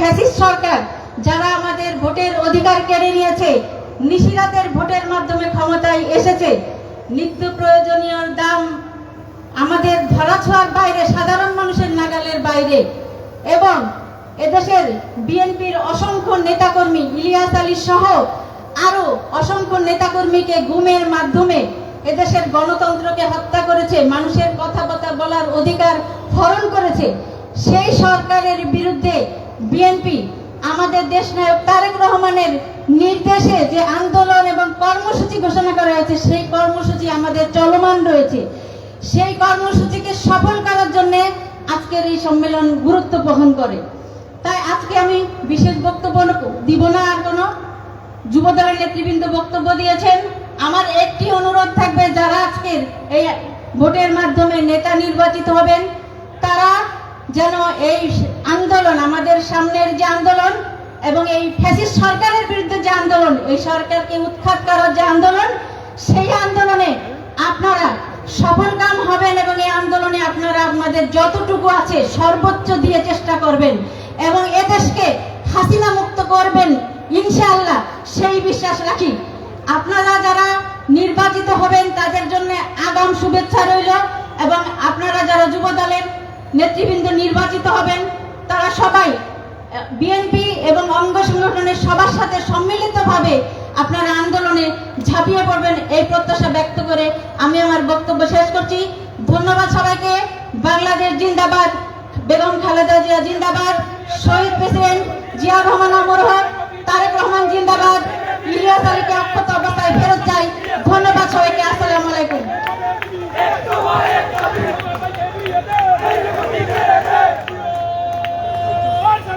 Fascist সরকার যারা আমাদের ভোটের অধিকার কেড়ে নিয়েছে, নিশিরাতের ভোটের মাধ্যমে ক্ষমতায় এসেছে, নিত্য প্রয়োজনীয় দাম আমাদের ধরাছোঁয়ার বাইরে, সাধারণ মানুষের নাগালের বাইরে, এবং এদেশের বিএনপির অসংখ্য নেতাকর্মী ইলিয়াস আলী সহ আরো অসংখ্য নেতাকর্মীকে গুমের মাধ্যমে এদেশের গণতন্ত্রকে হত্যা করেছে, মানুষের কথাবার্তা বলার অধিকার হরণ করেছে। সেই সরকারের বিরুদ্ধে বিএনপি আমাদের দেশনায়ক তারেক রহমানের নির্দেশে যে আন্দোলন এবং কর্মসূচি ঘোষণা করা হয়েছে, সেই কর্মসূচি আমাদের চলমান রয়েছে। সেই কর্মসূচিকে সফল করার জন্য আজকের এই সম্মেলন গুরুত্ব বহন করে। তাই আজকে আমি বিশেষ বক্তব্য দিব না, আর কোনো যুবদলের নেতৃবৃন্দ বক্তব্য দিয়েছেন। আমার একটি অনুরোধ থাকবে, যারা আজকের এই ভোটের মাধ্যমে নেতা নির্বাচিত হবেন, তারা যেন এই আন্দোলন, আমাদের সামনের যে আন্দোলন এবং এই ফ্যাসিস্ট সরকারের বিরুদ্ধে যে আন্দোলন, এই সরকারকে উৎখাত করার যে আন্দোলন, সেই আন্দোলনে আপনারা সফলকাম হবেন এবং এই আন্দোলনে আপনারা আপনাদের যতটুকু আছে সর্বোচ্চ দিয়ে চেষ্টা করবেন এবং এদেশকে হাসিনা মুক্ত করবেন ইনশাআল্লাহ, সেই বিশ্বাস রাখি। আপনারা যারা নির্বাচিত হবেন তাদের জন্য আগাম শুভেচ্ছা রইল, এবং আপনারা যারা যুবদলের নেতৃবৃন্দ নির্বাচিত হবেন তারা সবাই বিএনপি এবং অঙ্গ সংগঠনের সবার সাথে সম্মিলিতভাবে আপনারা আন্দোলনে ঝাঁপিয়ে পড়বেন, এই প্রত্যাশা ব্যক্ত করে আমি আমার বক্তব্য শেষ করছি। ধন্যবাদ সবাইকে। বাংলাদেশ জিন্দাবাদ, বেগম খালেদা জিয়া জিন্দাবাদ, শহীদ প্রেসিডেন্ট জিয়া রহমান অমর হোক, তারেক রহমান জিন্দাবাদ, ইলিয়াস আলীকে অক্ষত অবস্থায় ফেরত চাই। ধন্যবাদ সবাইকে। আসসালামু আলাইকুম।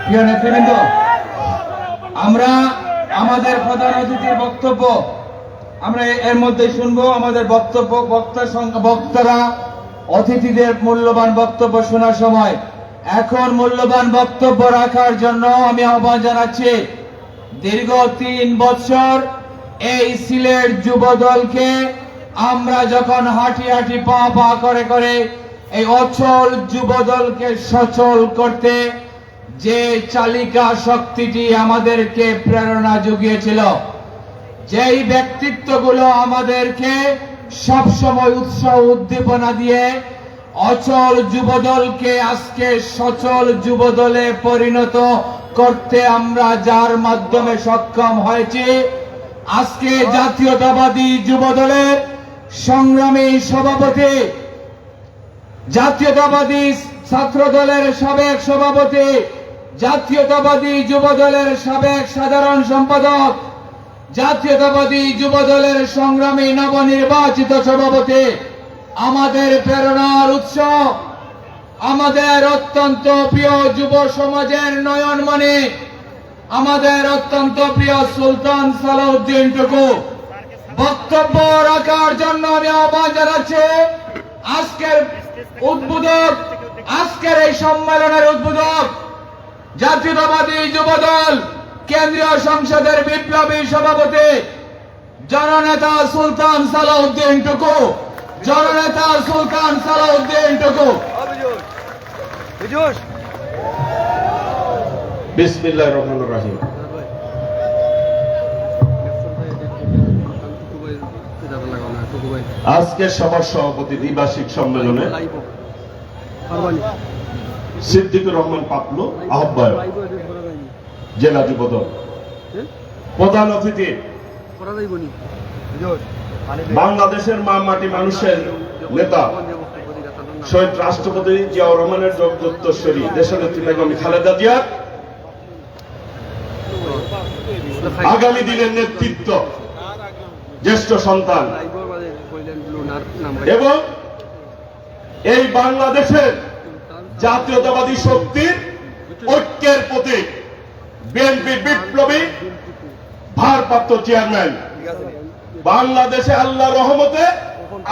প্রিয় নেতৃবৃন্দ, আমরা আমাদের প্রধান অতিথির বক্তব্য আমরা এর মধ্যে শুনবো। আমাদের বক্তারা অতিথিদের মূল্যবান বক্তব্য শোনার সময় এখন মূল্যবান বক্তব্য রাখার জন্য আমি আহ্বান জানাচ্ছি। দীর্ঘ 3 বছর এই সিলেট যুব দলকে আমরা যখন হাঁটি হাঁটি পা পা করে করে এই অচল যুব দলকে সচল করতে যে চালিকা শক্তিটি আমাদেরকে প্রেরণা জুগিয়েছিল, যেই ব্যক্তিত্বগুলো আমাদেরকে সবসময় উৎসাহ উদ্দীপনা দিয়ে অচল যুবদলকে আজকে সচল যুবদলে পরিণত করতে আমরা যার মাধ্যমে সক্ষম হয়েছি, আজকে জাতীয়তাবাদী যুবদলের সংগ্রামী সভাপতি, জাতীয়তাবাদী ছাত্র দলের সাবেক সভাপতি, জাতীয়তাবাদী যুবদলের সাবেক সাধারণ সম্পাদক, জাতীয়তাবাদী যুবদলের সংগ্রামী নবনির্বাচিত সভাপতি, আমাদের প্রেরণার উৎস, আমাদের অত্যন্ত প্রিয় যুব সমাজের নয়নমণি, আমাদের অত্যন্ত প্রিয় সুলতান সালাউদ্দিন টুকু বক্তব্য রাখার জন্য আমি আহ্বান জানাচ্ছি। আজকের উদ্বোধক, আজকের এই সম্মেলনের উদ্বোধক জাতীয়তাবাদী যুবদল কেন্দ্রীয় সংসদের বিপ্লবী সভাপতি জননেতা সুলতান সালাউদ্দিন টুকু, জননেতা সুলতান সালাউদ্দিন টুকু। বিসমিল্লাহির রহমানির রহিম। আজকের সভার সভাপতি দ্বিবার্ষিক সম্মেলনে সিদ্দিকুর রহমান পাপলু আহ্বায়ক, জেলা যুবদল। প্রধান অতিথি বাংলাদেশের মা মাটি মানুষের নেতা শহীদ রাষ্ট্রপতি জিয়াউর রহমানের যোগ্যোত্তরসূরি দেশনেত্রী বেগম খালেদা জিয়া, আগামী দিনের নেতৃত্ব জ্যেষ্ঠ সন্তান এবং এই বাংলাদেশের জাতীয়তাবাদী শক্তির ঐক্যের প্রতীক বিএনপি বিপ্লবী ভারপ্রাপ্ত চেয়ারম্যান, বাংলাদেশে আল্লাহ রহমতে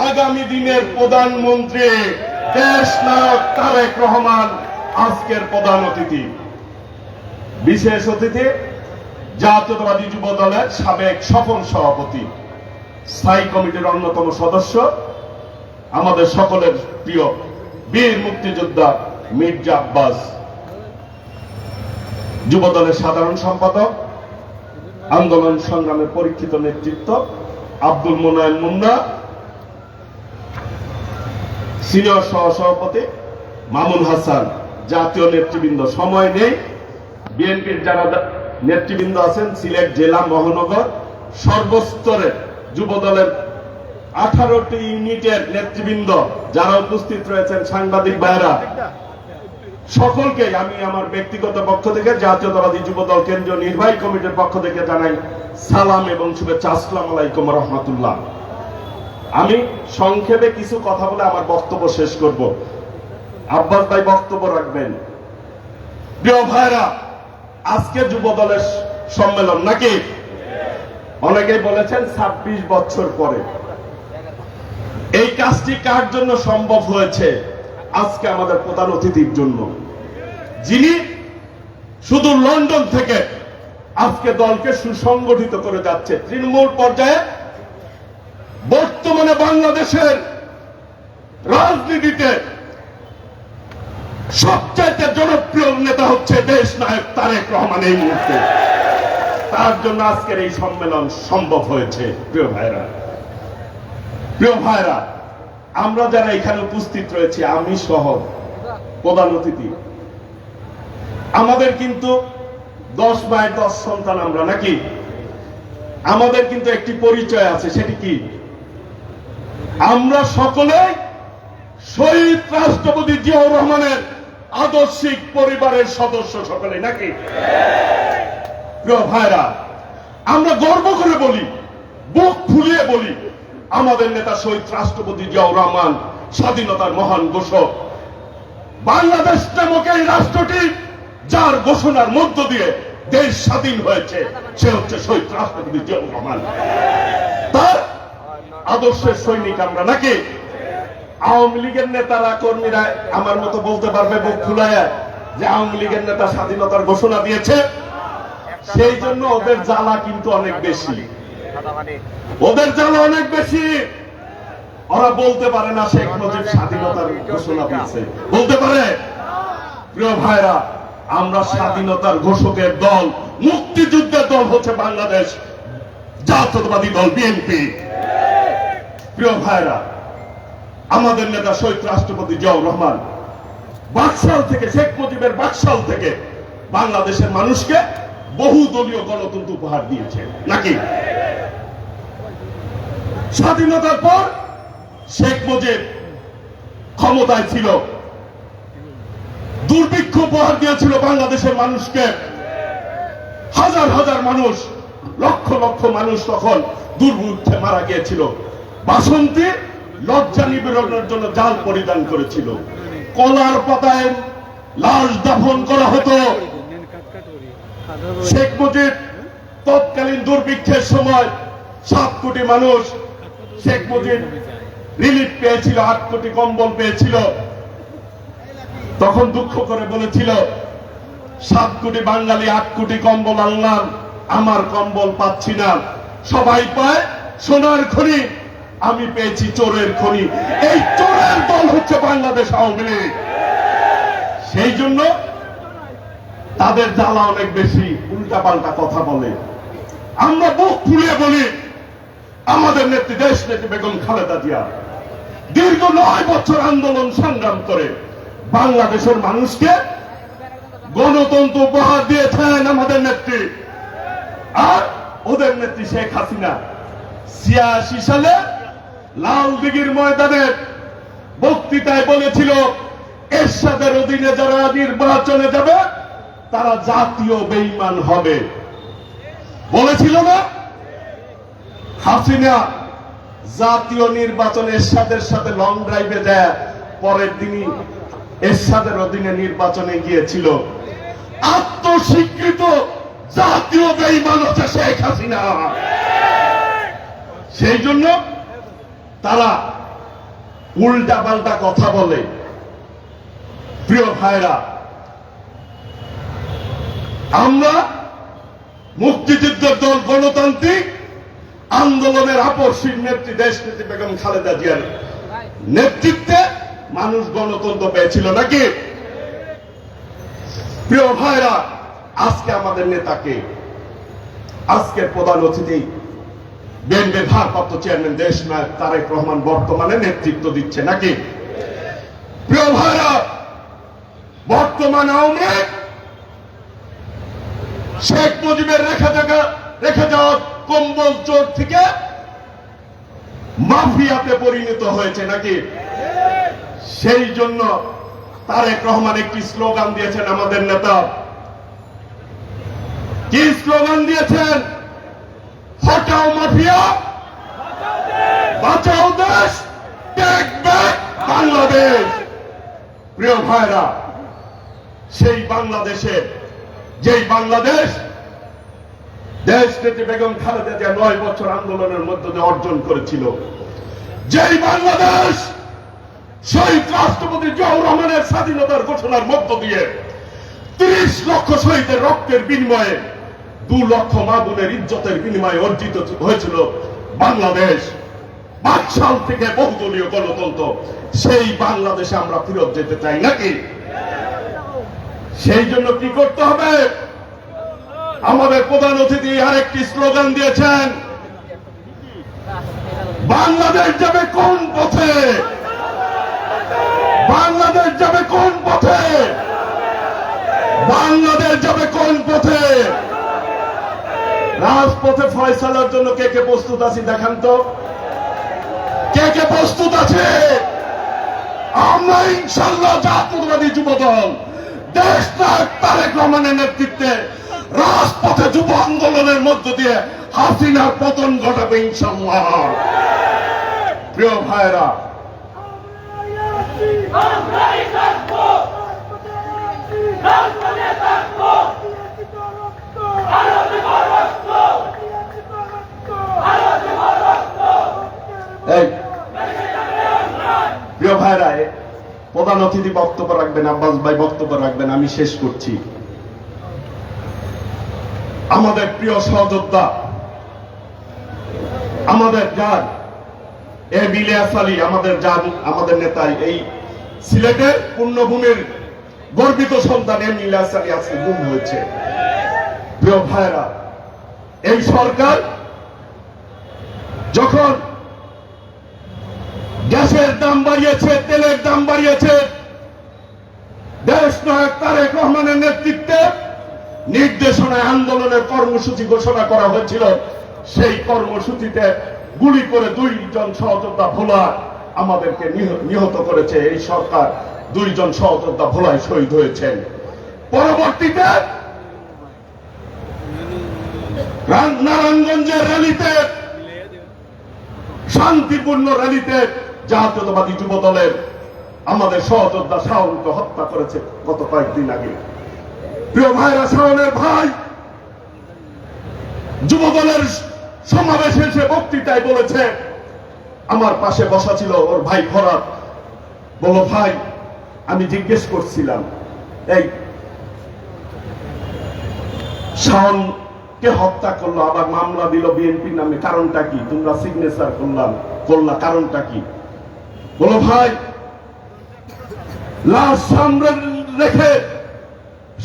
আগামী দিনের প্রধানমন্ত্রী দেশ নায়ক তারেক রহমান আজকের প্রধান অতিথি। বিশেষ অতিথি জাতীয়তাবাদী যুব দলের সাবেক সফল সভাপতি, স্থায়ী কমিটির অন্যতম সদস্য, আমাদের সকলের প্রিয় বীর মুক্তিযোদ্ধা মির্জা আব্বাস। যুবদলের সাধারণ সম্পাদক, আন্দোলন সংগ্রামের পরীক্ষিত নেতৃত্ব আব্দুল মোনায়েম মুন্না, সিনিয়র সহসভাপতি মামুন হাসান, জাতীয় নেতৃবৃন্দ, সময় নেই, বিএনপির যারা নেতৃবৃন্দ আছেন সিলেট জেলা মহানগর সর্বস্তরের যুবদলের 18টি ইউনিটের নেতৃবৃন্দ যারা উপস্থিত রয়েছেন, সাংবাদিক ভাইরা, সকলকে আমি আমার ব্যক্তিগত পক্ষ থেকে জাতীয়তাবাদী যুবদল কেন্দ্রীয় নির্বাহী কমিটির পক্ষ থেকে জানাই সালাম এবং শুভেচ্ছা। আসসালামু আলাইকুম ওয়া রাহমাতুল্লাহ। আমি সংক্ষেপে কিছু কথা বলে আমার বক্তব্য শেষ করব। আব্বাস ভাই বক্তব্য রাখবেন। প্রিয় ভাইরা, আজকে যুবদলের সম্মেলন নাকি? অনেকেই বলেছেন 26 বছর পরে। এই কাজটি কার জন্য সম্ভব হয়েছে? আজকে আমাদের প্রধান অতিথির জন্য, যিনি শুধু লন্ডন থেকে আজকে দলকে সুসংগঠিত করে যাচ্ছে। তৃণমূল পর্যায়ে বর্তমানে বাংলাদেশের রাজনীতিতে সবচাইতে জনপ্রিয় নেতা হচ্ছে দেশ নায়ক তারেক রহমান। এই মুহূর্তে তার জন্য আজকের এই সম্মেলন সম্ভব হয়েছে। প্রিয় ভাইরা, আমরা যারা এখানে উপস্থিত রয়েছি, আমি সহ প্রধান অতিথি, আমাদের কিন্তু 10 মায়ের 10 সন্তান আমরা নাকি? আমাদের কিন্তু একটি পরিচয় আছে, সেটি কি? আমরা সকলে শহীদ রাষ্ট্রপতি জিয়াউর রহমানের আদর্শিক পরিবারের সদস্য, সকলে নাকি? প্রিয় ভাইরা, আমরা গর্ব করে বলি, বুক ফুলিয়ে বলি, আমাদের নেতা শহীদ রাষ্ট্রপতি জিয়াউর রহমান স্বাধীনতার মহান ঘোষক। বাংলাদেশ নামক এই রাষ্ট্রটি যার ঘোষণার মধ্য দিয়ে দেশ স্বাধীন হয়েছে, সে হচ্ছে শহীদ রাষ্ট্রপতি জিয়াউর রহমান। তার আদর্শের সৈনিক আমরা নাকি? আওয়ামী লীগের নেতারা কর্মীরা আমার মতো বলতে পারবে বুক ফুলায় যে আওয়ামী লীগের নেতা স্বাধীনতার ঘোষণা দিয়েছে, সেই জন্য ওদের জ্বালা কিন্তু অনেক বেশি, ওদের জ্বালা অনেক বেশি। ওরা বলতে পারে না শেখ মুজিব স্বাধীনতার ঘোষণা দিয়েছে, বলতে পারে? প্রিয় ভাইরা, আমরা স্বাধীনতার ঘোষকের দল, মুক্তিযুদ্ধের দল হচ্ছে বাংলাদেশ জাতীয়তাবাদী দল বিএনপি। প্রিয় ভাইরা, আমাদের নেতা শহীদ রাষ্ট্রপতি জিয়াউর রহমান বাকশাল থেকে, শেখ মুজিবের বাকশাল থেকে বাংলাদেশের মানুষকে বহুদলীয় গণতন্ত্র উপহার দিয়েছে নাকি? স্বাধীনতার পর শেখ মুজিব ক্ষমতায় ছিল, দুর্ভিক্ষ উপহার দিয়েছিল বাংলাদেশের মানুষকে। হাজার হাজার মানুষ, লক্ষ লক্ষ মানুষ তখন দুর্ভিক্ষে মারা গিয়েছিল। বাসন্তী লজ্জা নিবারণের জন্য জাল পরিধান করেছিল, কলার পাতায় লাশ দাফন করা হতো। শেখ মুজিব তৎকালীন দুর্ভিক্ষের সময় 7 কোটি মানুষ, শেখ মুজিব রিলিফ পেয়েছিল, 8 কোটি কম্বল পেয়েছিল। তখন দুঃখ করে বলেছিল, 7 কোটি বাঙালি 8 কোটি কম্বল আনলাম, আমার কম্বল পাচ্ছি না। সবাই পায় সোনার খনি, আমি পেয়েছি চোরের খনি। এই চোরের দল হচ্ছে বাংলাদেশ আওয়ামী লীগ। সেই জন্য তাদের জ্বালা অনেক বেশি, উল্টা পাল্টা কথা বলে। আমরা বুক ফুলিয়ে বলি, আমাদের নেত্রী দেশ নেত্রী বেগম খালেদা জিয়া দীর্ঘ 9 বছর আন্দোলন সংগ্রাম করে বাংলাদেশের মানুষকে গণতন্ত্র উপহার দিয়েছেন আমাদের নেত্রী। আর ওদের নেত্রী শেখ হাসিনা 86 সালে লাল দিঘির ময়দানে বক্তৃতায় বলেছিল, এরশাদের অধীনে যারা নির্বাচনে যাবে তারা জাতীয় বেঈমান হবে। বলেছিল না? হাসিনা জাতীয় নির্বাচনে এরশাদের সাথে লং ড্রাইভে যায়, পরের দিনই এরশাদের অধীনে নির্বাচনে গিয়েছিল। আত্মস্বীকৃত জাতীয় বেঈমান হচ্ছে শেখ হাসিনা। সেই জন্য তারা উল্টা পাল্টা কথা বলে। প্রিয় ভাইরা, আমরা মুক্তিযুদ্ধের দল গণতান্ত্রিক আন্দোলনের আপসীর নেত্রী দেশ নেত্রী বেগম খালেদা জিয়ার নেতৃত্বে মানুষ গণতন্ত্র পেয়েছিল নাকি? প্রিয় ভাইরা, আজকে আমাদের নেতাকে, আজকের প্রধান অতিথি বিএনপির ভারপ্রাপ্ত চেয়ারম্যান দেশ নায়ক তারেক রহমান বর্তমানে নেতৃত্ব দিচ্ছে নাকি? প্রিয় ভাইরা, বর্তমান আওয়ামী লীগ শেখ মুজিবের রেখে যাওয়া কম্বল চোর থেকে মাফিয়াতে পরিণত হয়েছে নাকি? সেই জন্য তারেক রহমান একটি স্লোগান দিয়েছেন, আমাদের নেতা কি স্লোগান দিয়েছেন? হটাও মাফিয়া, বাঁচাও দেশ, টেক ব্যাক বাংলাদেশ। প্রিয় ভাইরা, সেই বাংলাদেশে, যেই বাংলাদেশ দেশ নেত্রী বেগম খালেদা জিয়া 9 বছর আন্দোলনের মধ্য দিয়ে অর্জন করেছিল, যেই বাংলাদেশ শহীদ রাষ্ট্রপতি জিয়াউর রহমানের স্বাধীনতার ঘোষণার মধ্য দিয়ে 30 লক্ষ শহীদের রক্তের বিনিময়ে 2 লক্ষ মা বোনের ইজ্জতের বিনিময়ে অর্জিত হয়েছিল বাংলাদেশ, 5 সাল থেকে বহুদলীয় গণতন্ত্র, সেই বাংলাদেশে আমরা ফেরত যেতে চাই নাকি? সেই জন্য কি করতে হবে? আমাদের প্রধান অতিথি আরেকটি স্লোগান দিয়েছেন, বাংলাদেশ যাবে কোন পথে? বাংলাদেশ যাবে কোন পথে? বাংলাদেশ যাবে কোন পথে? রাজপথে ফয়সালার জন্য কে কে প্রস্তুত আছি দেখান তো, কে কে প্রস্তুত আছে? আমরা ইনশাআল্লাহ জাতীয়তাবাদী যুবদল দেশ নায়ক তারেক রহমানের নেতৃত্বে রাজপথে যুব আন্দোলনের মধ্য দিয়ে হাসিনার পতন ঘটাবে ইনশাআল্লাহ। প্রিয় ভাইরা, প্রিয় ভাইরা, প্রধান অতিথি বক্তব্য রাখবেন, আব্বাস ভাই বক্তব্য রাখবেন, আমি শেষ করছি। আমাদের প্রিয় সহযোদ্ধা, আমাদের যার ইলিয়াস আলী, আমাদের নেতা, এই সিলেটের পুণ্যভূমির গর্বিত সন্তান ইলিয়াস আলী আজকে গুম হয়েছে। প্রিয় ভাইরা, এই সরকার যখন গ্যাসের দাম বাড়িয়েছে, তেলের দাম বাড়িয়েছে, দেশ নায়ক তারেক রহমানের নেতৃত্বে নির্দেশনায় আন্দোলনের কর্মসূচি ঘোষণা করা হয়েছিল। সেই কর্মসূচিতে গুলি করে 2 জন সহযোদ্ধা ভোলা আমাদেরকে নিহত করেছে। এই সরকার 2 জন সহযোদ্ধা ভোলায় শহীদ হয়েছেন। পরবর্তীতে নারায়ণগঞ্জের র্যালিতে, শান্তিপূর্ণ র্যালিতে জাতীয়তাবাদী যুব দলের আমাদের সহযোদ্ধা শাওনকে হত্যা করেছে গত কয়েকদিন আগে। প্রিয় ভাইরা, শাওনের ভাই যুব দলের সমাবেশে সে বক্তৃতায় বলেছে, আমার পাশে বসা ছিল ওর ভাই ফরাদ, বলো ভাই, আমি জিজ্ঞেস করছিলাম, এই শাওনকে হত্যা করলো, আবার মামলা দিল বিএনপির নামে, কারণটা কি? তোমরা সিগনেচার করলা, কারণটা কি? বলো ভাই, লাশ সামনে রেখে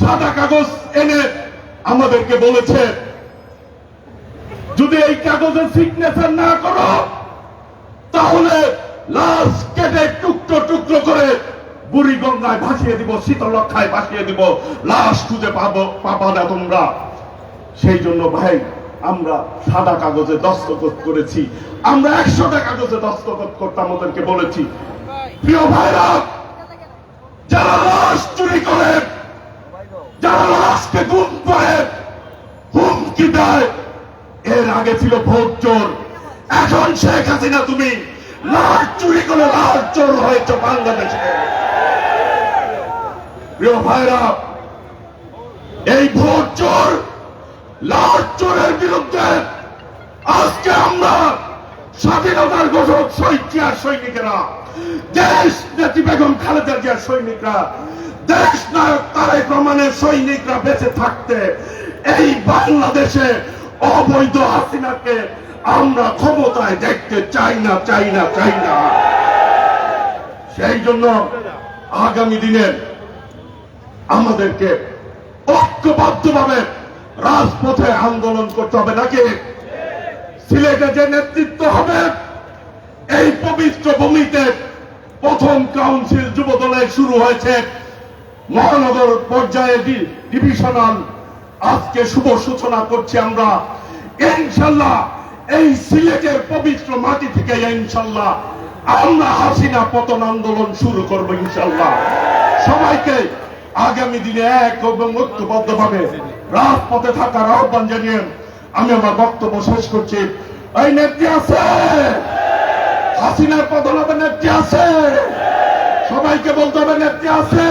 সাদা কাগজ এনে আমাদেরকে বলেছে, যদি এই কাগজে সিগনেচার না করো তাহলে লাশ কেটে টুকরো টুকরো করে বুড়িগঙ্গায় ভাসিয়ে দিব, শীতলক্ষায় ভাসিয়ে দিব, লাশ খুঁজে পাবা না তোমরা। সেই জন্য ভাই, আমরা সাদা কাগজে দস্তখত করেছি, আমরা 100টা কাগজে দস্তখত করতাম, ওদেরকে বলেছি। প্রিয় ভাইরা, যারা লাশ চুরি করে, যারা লাশকে গুম করে, হুমকি দেয়, এর আগে ছিল ভোট চোর, এখন শেখ হাসিনা তুমি লাশ চুরি করে লাশ চোর হয়েছ বাংলাদেশে। প্রিয় ভাইরা, এই ভোট চোর, লাশ চোরের বিরুদ্ধে আজকে আমরা স্বাধীনতার ঘোষক শহীদ জিয়ার সৈনিকেরা, দেশ নেত্রী বেগম খালেদা জিয়ার সৈনিকরা, দেশ নায়ক তারেক রহমানের সৈনিকরা বেঁচে থাকতে এই বাংলাদেশে অবৈধ হাসিনাকে আমরা ক্ষমতায় দেখতে চাই না। সেই জন্য আগামী দিনে আমাদেরকে ঐক্যবদ্ধভাবে রাজপথে আন্দোলন করতে হবে নাকি? সিলেটে যে নেতৃত্ব হবে, এই পবিত্র ভূমিতে প্রথম কাউন্সিল যুব দলের শুরু হয়েছে, মহানগর পর্যায়ে ডিভিশনাল আজকে শুভ সূচনা করছি আমরা। ইনশাল্লাহ এই সিলেটের পবিত্র মাটি থেকে ইনশাল্লাহ আমরা হাসিনা পতন আন্দোলন শুরু করব ইনশাল্লাহ। সবাইকে আগামী দিনে এক এবং ঐক্যবদ্ধভাবে রাজপথে থাকার আহ্বান জানিয়ে আমি আমার বক্তব্য শেষ করছি। এই নেত্রী আছে, হাসিনার পতন হবে, নেত্রী আছে, সবাইকে বলতে হবে নেত্রী আছে।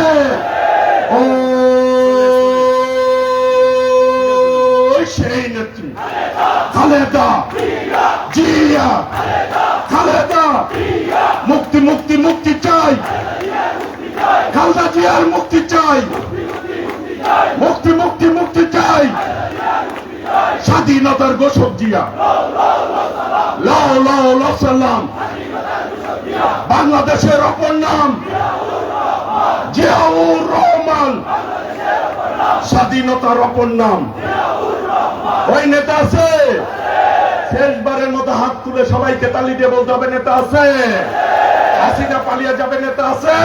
ওই সেই নেত্রী খালেদা জিয়া, খালেদা মুক্তি মুক্তি মুক্তি চাই, খালেদা জিয়ার মুক্তি চাই, মুক্তি মুক্তি মুক্তি চাই, স্বাধীনতার ঘোষক জিয়া, লাও লাও লাও সালাম, বাংলাদেশের অপর নাম জিয়াউর রহমান, স্বাধীনতার অপর নাম। ওই নেতা আছে, শেষবারের মতো হাত তুলে সবাইকে তালি দিয়ে বলতে হবে নেতা আছে। হাসিনা পালিয়ে যাবে, নেতা আছে।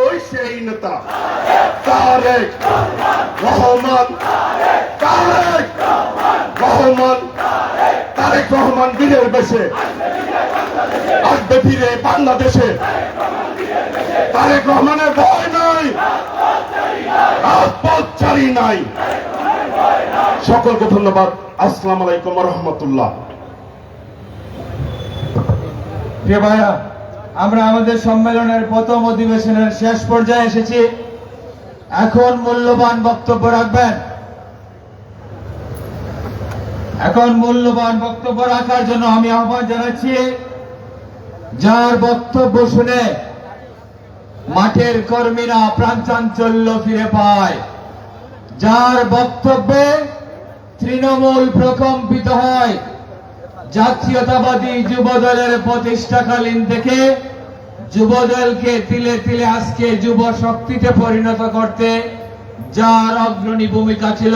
ওই সেই নেতা তারেক রহমান, তারেক রহমান, তারেক রহমান বীরের বেশে আসবে ফিরে বাংলাদেশে। তারেক রহমানের ভয় নাই, রাজপথচারী নাই। সকলকে ধন্যবাদ। আসসালামু আলাইকুম ওয়া রাহমাতুল্লাহ। প্রিয় ভাইরা, আমরা আমাদের সম্মেলনের প্রথম অধিবেশনের শেষ পর্যায়ে এসেছি। এখন মূল্যবান বক্তব্য রাখবেন। এখন মূল্যবান বক্তব্য রাখার জন্য আমি আহ্বান জানাচ্ছি, যার বক্তব্য শুনে মাঠের কর্মীরা প্রাণচাঞ্চল্য ফিরে পায়, যার বক্তব্যে তৃণমূল প্রকম্পিত হয়, জাতীয়তাবাদী যুবদলের প্রতিষ্ঠাকালীন থেকে যুবদলকে তিলে তিলে আজকে যুব শক্তিতে পরিণত করতে যার অগ্রণী ভূমিকা ছিল,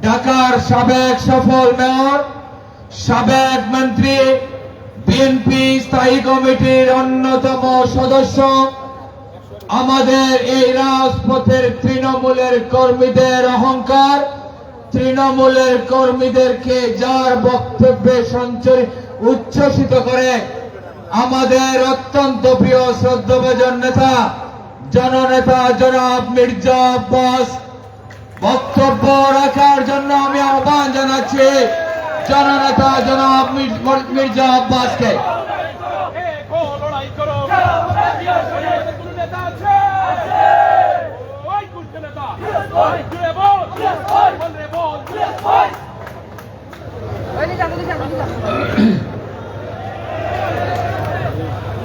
ঢাকার সাবেক সফল মেয়র, সাবেক মন্ত্রী, বিএনপি স্থায়ী কমিটির অন্যতম সদস্য, আমাদের এই রাজপথের তৃণমূলের কর্মীদের অহংকার, তৃণমূলের কর্মীদেরকে যার বক্তব্যে উচ্ছ্বসিত করে আমাদের অত্যন্ত প্রিয় শ্রদ্ধাভাজন নেতা, জননেতা জনাব মির্জা আব্বাস বক্তব্য রাখার জন্য আমি আহ্বান জানাচ্ছি জননেতা জনাব মির্জা আব্বাসকে।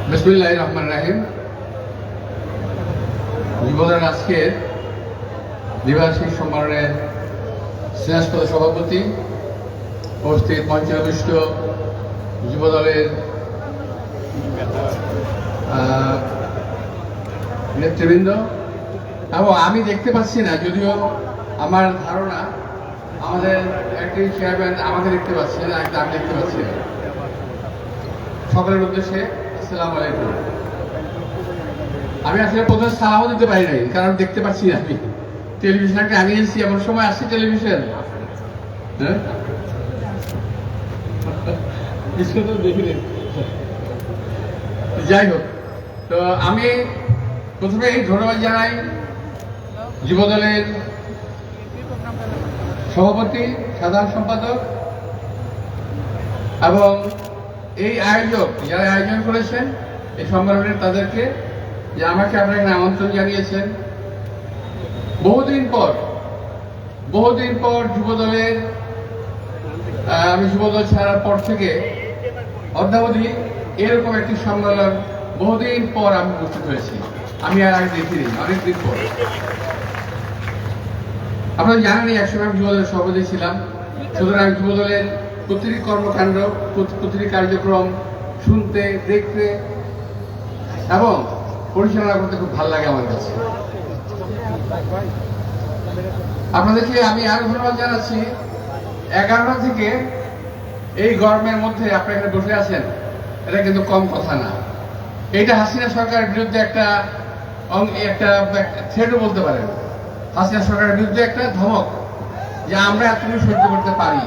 বিসমিল্লাহির রহমানির রহিম। যুবদলের আজকের দ্বিবার্ষিক সম্মেলনের স্নেহাস্পদ সভাপতি, উপস্থিত মঞ্চে অভিষ্ট যুবদলের নেতৃবৃন্দ, এবং আমি দেখতে পাচ্ছি না, যদিও আমার ধারণা আমাদের একটি চেয়ারম্যান আমাকে দেখতে পাচ্ছি না, আমি দেখতে পাচ্ছি না। সকলের উদ্দেশ্যে আসসালামু আলাইকুম। আমি আসলে প্রথমে সালামও দিতে পারি নাই, কারণ দেখতে পাচ্ছি না। আমি টেলিভিশন একটা আনিয়েছি, এমন সময় আসছে টেলিভিশন, হ্যাঁ দেখিনি। যাই হোক, তো আমি প্রথমে ধন্যবাদ জানাই যুবদলের সভাপতি, সাধারণ সম্পাদক এবং এই আয়োজক, যারা আয়োজন করেছেন এই সম্মেলনের, তাদেরকে যে আমাকে আপনারা এখানে আমন্ত্রণ জানিয়েছেন। বহুদিন পর যুবদলের, আমি যুবদল ছাড়ার পর থেকে অদ্যাবধি এরকম একটি সম্মেলন বহুদিন পর আমি উপস্থিত হয়েছি। আমি আর আগে দেখিনি, অনেকদিন পর। আপনারা জানেনই একসময় আমি যুবদলের সভাপতি ছিলাম, সুতরাং যুবদলের প্রতিটি কর্মকাণ্ড, প্রতিটি কার্যক্রম শুনতে, দেখতে এবং পরিচালনা করতে খুব ভালো লাগে আমার কাছে। আপনাদেরকে আমি আরো ধন্যবাদ জানাচ্ছি। 11টা থেকে এই গরমের মধ্যে আপনারা এখানে বসে আছেন, এটা কিন্তু কম কথা না। এইটা হাসিনা সরকারের বিরুদ্ধে একটা থ্রেটও বলতে পারেন। হাসিনা সরকারের বিরুদ্ধে একটা ধমক যে আমরা এতটুকু সহ্য করতে পারি,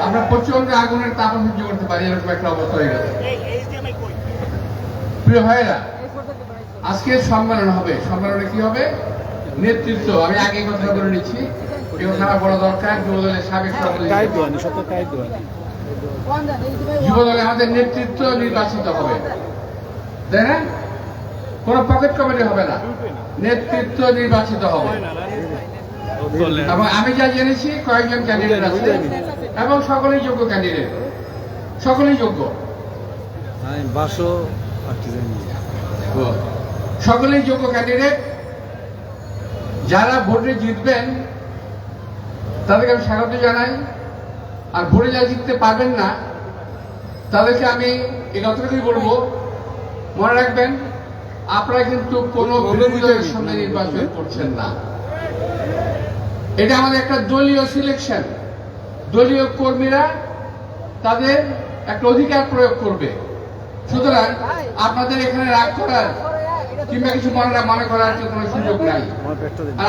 আমরা প্রচন্ড আগুনের তাপ সহ্য করতে পারি, এরকম একটা অবস্থা হয়ে গেছে। প্রিয় ভাইয়েরা, আজকে সম্মেলন হবে। সম্মেলনে কি হবে? নেতৃত্ব। আমি আগে কথা বলে নিচ্ছি, এই কথা আমার বড় দরকার। যুবদলের সাবেক সভাপতি, যুবদলে আমাদের নেতৃত্ব নির্বাচিত হবে, তাই না? কোন পকেট কমিটি হবে না, নেতৃত্ব নির্বাচিত হবে। এবং আমি যা জেনেছি কয়েকজন ক্যান্ডিডেট আছে এবং সকলেই যোগ্য ক্যান্ডিডেট, সকলেই যোগ্য, সকলেই যোগ্য ক্যান্ডিডেট। যারা ভোটে জিতবেন তাদেরকে আমি স্বাগত জানাই। আর ভোটে যারা জিততে পারবেন না তাদেরকে আমি এই কথাটাই বলবো, মনে রাখবেন আপনারা কিন্তু কোনো বিরোধী দলের সঙ্গে নির্বাচন করছেন না। এটা আমাদের একটা দলীয় সিলেকশন। দলীয় কর্মীরা তাদের একটা অধিকার প্রয়োগ করবে। সুতরাং আপনাদের এখানে রাগ করার কিংবা কিছু মনে করার কোনো সুযোগ নাই। আর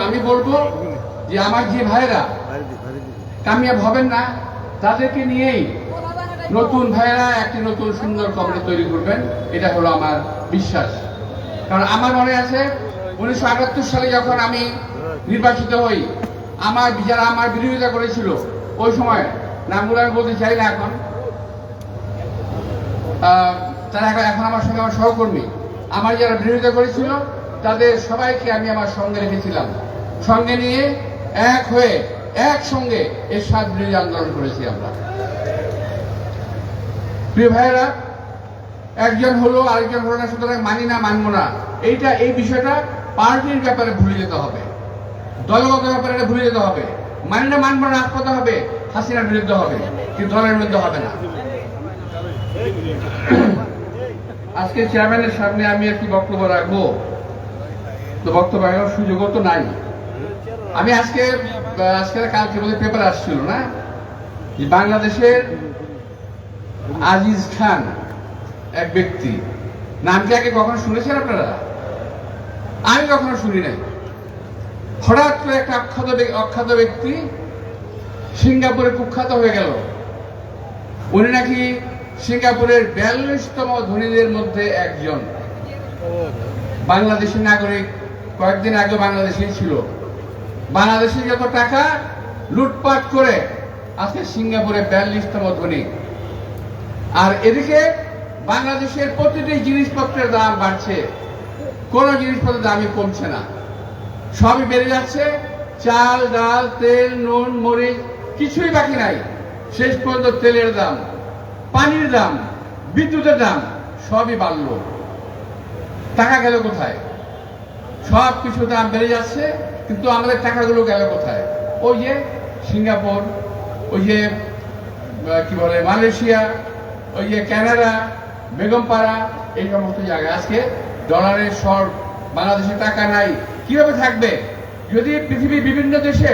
আমি বলবো যে আমার যে ভাইরা কামিয়াব হবেন না তাদেরকে নিয়েই নতুন ভাইরা একটি নতুন সুন্দর কমিটি তৈরি করবেন, এটা হলো আমার বিশ্বাস। কারণ আমার মনে আছে 1978 সালে যখন আমি নির্বাচিত হই, যারা আমার বিরোধিতা করেছিল ওই সময়, নামগুলো আমি বলতে চাই না এখন, তারা এখন আমার সঙ্গে আমার সহকর্মী, আমার যারা বিরোধিতা করেছিল তাদের সবাইকে আমি আমার সঙ্গে রেখেছিলাম। সঙ্গে নিয়ে এক হয়ে একসঙ্গে এরশাদ বিরোধী আন্দোলন করেছি আমরা। প্রিয় ভাইয়েরা, একজন হলো আরেকজন হলো না, সুতরাং মানি না মানবো না, এই বিষয়টা পার্টির ব্যাপারে ভুলে যেতে হবে, দলগত ব্যাপারে ভুলে যেতে হবে। মানি না মানবো না রাজপথে হবে, হাসিনার বিরুদ্ধে হবে, কিন্তু দলের বিরুদ্ধে হবে না। আজকে চেয়ারম্যানের সামনে আমি একটি বক্তব্য রাখবো, তো বক্তব্য রাখার সুযোগও তো নাই। আমি আজকে কালকে বলে পেপার আসছিল না, যে বাংলাদেশের আজিজ খান এক ব্যক্তি, নামটি আগে কখনো শুনেছেন আপনারা? আমি কখনো শুনি নাই। হঠাৎ করে একটা অখ্যাত ব্যক্তি সিঙ্গাপুরে কুখ্যাত হয়ে গেল। উনি নাকি সিঙ্গাপুরের 42তম ধনীদের মধ্যে একজন, বাংলাদেশি নাগরিক, কয়েকদিন আগে বাংলাদেশেই ছিল। বাংলাদেশে যত টাকা লুটপাট করে আজকে সিঙ্গাপুরে 42তম ধনী। আর এদিকে বাংলাদেশের প্রতিটি জিনিসপত্রের দাম বাড়ছে, কোন জিনিসপত্রের দামই কমছে না, সবই বেড়ে যাচ্ছে। চাল, ডাল, তেল, নুন, মরিচ কিছুই বাকি নাই। শেষ পর্যন্ত তেলের দাম, পানির দাম, বিদ্যুতের দাম সবই বাড়লো। টাকা গেল কোথায়? সব কিছু দাম বেড়ে যাচ্ছে, কিন্তু আমাদের টাকাগুলো গেল কোথায়? ওই যে সিঙ্গাপুর, ওই যে কি বলে মালয়েশিয়া, ওই যে কানাডা, বেগমপাড়া, এই সমস্ত জায়গায় আজকে ডলারের শর্ট, বাংলাদেশে টাকা নাই। কিভাবে থাকবে? যদি পৃথিবীর বিভিন্ন দেশে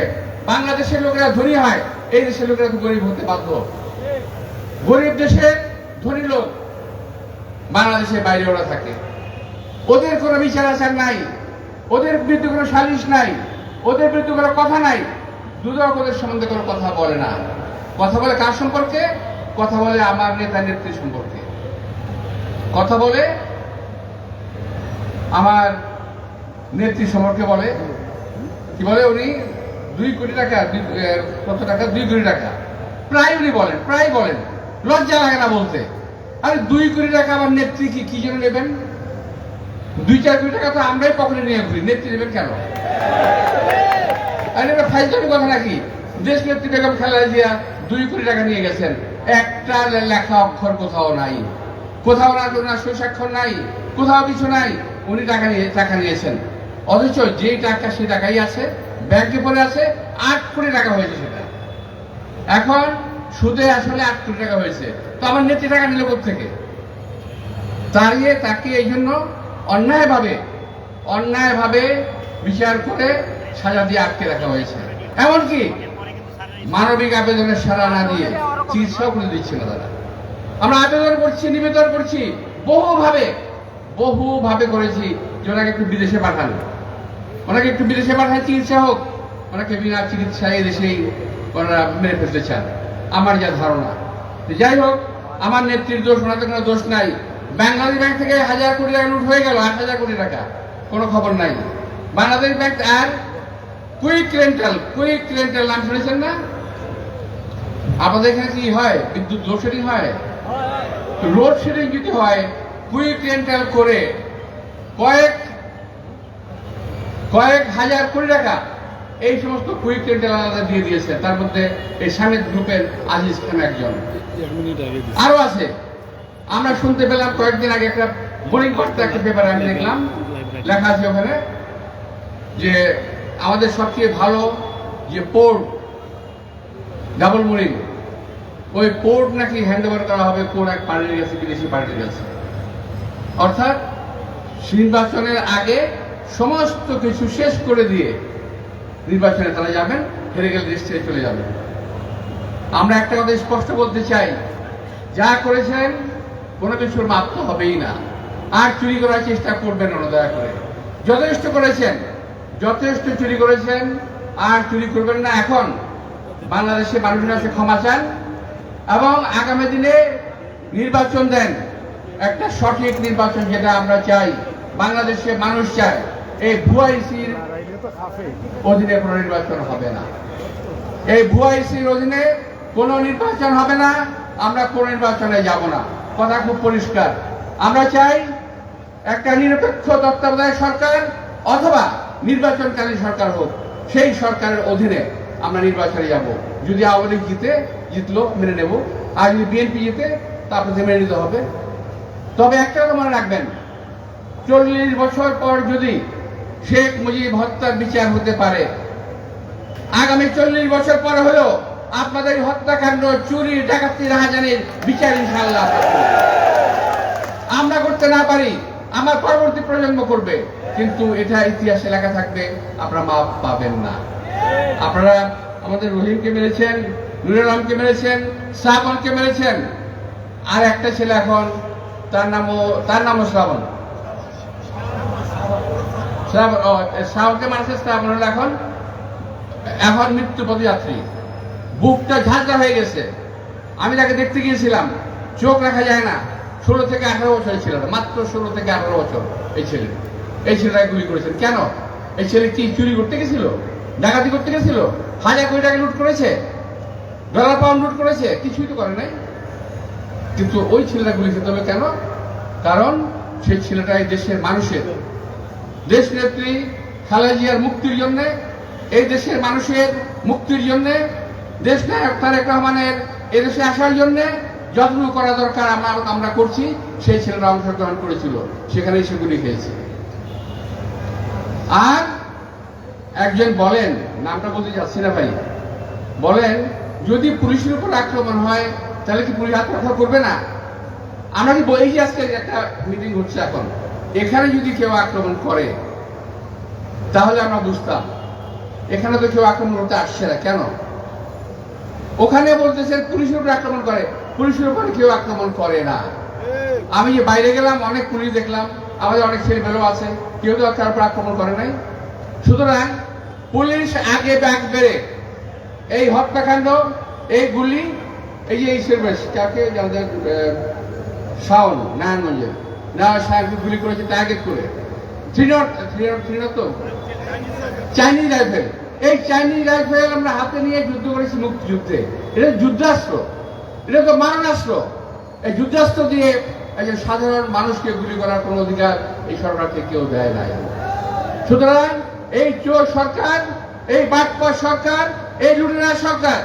বাংলাদেশের লোকেরা ধনী হয়, এই দেশের লোকেরা তো গরিব হতে বাধ্য। গরিব দেশে ধনী লোক বাংলাদেশের বাইরে ওরা থাকে, ওদের কোনো বিচার আচার নাই, ওদের বিরুদ্ধে কোনো সালিশ নাই, ওদের বিরুদ্ধে কোনো কথা নাই। দুদক ওদের সম্বন্ধে কোনো কথা বলে না। কথা বলে কার সম্পর্কে? কথা বলে আমার নেতা নেত্রী সম্পর্কে, কথা বলে আমার নেত্রী সম্পর্কে বলে। কি বলে? উনি 2 কোটি টাকা, কত টাকা? 2 কোটি টাকা প্রায় উনি বলেন, প্রায় বলেন, লজ্জা লাগে না বলতে। আরে 2 কোটি টাকা আমার নেত্রী কি জন্য নেবেন? 2-4 কোটি টাকা তো আমরাই পকেটে নিয়ে ঘুরি, নেত্রী নেবেন কেন? আরে এটা ফাইজলামি কথা নাকি? দেশ নেত্রী বেগম খালেদা জিয়া 2 কোটি টাকা নিয়ে গেছেন, একটা লেখা অক্ষর কোথাও নাই, কোথাও না স্বস্বাক্ষর নাই, কোথাও কিছু নাই। উনি টাকা নিয়েছেন, অথচ যেই টাকা সেই টাকাই আছে, ব্যাংকে পড়ে আছে। 8 কোটি টাকা হয়েছে সেটা, এখন সুদে আসলে 8 কোটি টাকা হয়েছে। তো আমার নেত্রী টাকা নিল কোথা থেকে? তাকে এই জন্য অন্যায়ভাবে বিচার করে সাজা দিয়ে আটকে রাখা হয়েছে। এমনকি মানবিক আবেদনের সাড়া না দিয়ে চিকিৎসাও করে দিচ্ছে না তারা। আমরা আবেদন করছি, নিবেদন করছি, বহুভাবে করেছি যে ওনাকে একটু বিদেশে পাঠান, চিকিৎসা হোক। ওনাকে বিনা চিকিৎসায় দেশেই ওনারা মেরে ফেলতে চান, আমার যা ধারণা। যাই হোক, আমার নেত্রীর দোষ, ওনাদের কোনো দোষ নাই। বাংলাদেশ ব্যাংক থেকে 1000 কোটি টাকা লুট হয়ে গেল, 8000 কোটি টাকা, কোনো খবর নাই। বাংলাদেশ ব্যাংক আর কুইক রেন্টাল নাম শুনেছেন না? আপনাদের এখানে কি হয়? বিদ্যুৎ লোডশেডিং হয়। লোডশেডিং যদি হয়, কুইক রেন্টাল করে কয়েক হাজার কোটি টাকা এই সমস্ত কুইক রেন্টাল আলাদা দিয়ে দিয়েছে। তার মধ্যে এই সামিদ গ্রুপের আজিজ খান একজন, আরো আছে। আমরা শুনতে পেলাম কয়েকদিন আগে একটা বোরিং বার্তা, একটা পেপারে আমি দেখলাম, লেখা আছে ওখানে যে আমাদের সবচেয়ে ভালো যে পোর্ট ডাবল বোরিং, ওই পোর্ট নাকি হ্যান্ড ওভার করা হবে কোন এক পার্টির কাছে, বিদেশি পার্টির কাছে। অর্থাৎ নির্বাচনের আগে সমস্ত কিছু শেষ করে দিয়ে নির্বাচনে তারা যাবেন, হেরে গেলে দেশ ছেড়ে চলে যাবেন। আমরা একটা কথা স্পষ্ট বলতে চাই, যা করেছেন কোনো কিছুর মাপ তো হবেই না। আর চুরি করার চেষ্টা করবেন না, দয়া করে। যথেষ্ট চুরি করেছেন, আর চুরি করবেন না। এখন বাংলাদেশে মানুষের কাছে ক্ষমা চান এবং আগামী দিনে নির্বাচন দেন, একটা সঠিক নির্বাচন, যেটা আমরা চাই, বাংলাদেশে মানুষ চায়। এই ভুয়া ইসির অধীনে কোনো নির্বাচন হবে না, আমরা কোন নির্বাচনে যাব না। কথা খুব পরিষ্কার। আমরা চাই একটা নিরপেক্ষ তত্ত্বাবধায়ক সরকার অথবা নির্বাচনকালীন সরকার হোক, সেই সরকারের অধীনে আমরা নির্বাচনে যাব। যদি আওয়ামী লীগ জিতলো মেনে নেব, আর যদি বিএনপি জিতে তা আপনাদের মেনে নিতে হবে। তবে একটা কথা মনে রাখবেন, 40 বছর পর যদি শেখ মুজিব হত্যার বিচার হতে পারে, আগামী 40 বছর পরে হলেও আপনাদের হত্যাকাণ্ড, চুরি, ডাকাতি, রাহাজানির বিচার ইনশাআল্লাহ আমরা করতে না পারি, আমার পরবর্তী প্রজন্ম করবে, কিন্তু এটা ইতিহাসে লেখা থাকবে, আপনারা মাপ পাবেন না। আপনারা আমাদের রহিমকে মেরেছেন, নুরুল আলমকে মেরেছেন, শ্রাবণকে মেরেছেন, আর একটা ছেলে এখন তার নামও শ্রাবণকে মারছে। শ্রাবণ হলো এখন মৃত্যু পদযাত্রী, বুকটা ঝাঁঝরা হয়ে গেছে। আমি তাকে দেখতে গিয়েছিলাম, চোখ রাখা যায় না। 16 থেকে 18 বছরের ছিল, মাত্র 16 থেকে 18 বছর। এই ছেলেটাকে গুলি করেছেন কেন? এই ছেলে কি চুরি করতে গেছিল, ডাকাতি করতে গেছিল, 1000 কোটি টাকা লুট করেছে, ডলার পাউন্ড লুট করেছে? কিছুই তো করে নাই। কিন্তু ওই ছেলেটা গুলি খেতে হবে কেন? কারণ সেই ছেলেটা এই দেশের মানুষের, দেশ নেত্রী খালেদা জিয়ার মুক্তির জন্য, এই দেশের মানুষের মুক্তির জন্য, দেশ নায়ক তারেক রহমানের এদেশে আসার জন্য যতটুকু করা দরকার আমরা করছি। সেই ছেলেরা অংশগ্রহণ করেছিল, সেখানে এসে গুলি খেয়েছে। আর একজন বলেন, নামটা বলতে যাচ্ছি না ভাই, বলেন যদি পুলিশের উপর আক্রমণ হয় তাহলে কি পুলিশ আত্মরক্ষা করবে না? আমরা কি এই যে আজকে একটা মিটিং হচ্ছে এখন, এখানে যদি কেউ আক্রমণ করে তাহলে আমরা বুঝতাম। এখানে তো কেউ আক্রমণ করতে আসছে না, কেন? ওখানে বলতেছে পুলিশের উপর আক্রমণ করে, পুলিশের উপরে কেউ আক্রমণ করে না। আমি যে বাইরে গেলাম, অনেক পুলিশ দেখলাম, আমাদের অনেক ছেলেমেয়েও আছে, কেউ তো কার উপর আক্রমণ করে নাই। সুতরাং পুলিশ আগে ব্যাগ বেড়ে এই হত্যাকাণ্ড, এই গুলি, এই যে এই সর্বেশ কাকে আমাদের শাওন নারায়ণগঞ্জে সাহেবকে গুলি করেছে টার্গেট করে, চাইনিজ রাইফেল। এই চাইনিজ রাইফেল আমরা হাতে নিয়ে যুদ্ধ করেছি মুক্তিযুদ্ধে। এটা যুদ্ধাস্ত্র, এটা তো মারণাস্ত্র। এই যুদ্ধাস্ত্র দিয়ে একজন সাধারণ মানুষকে গুলি করার কোন অধিকার এই সরকারকে কেউ দেয় নাই। সুতরাং এই চোর সরকার, এই বাটপার সরকার, এই লুটেরা সরকার,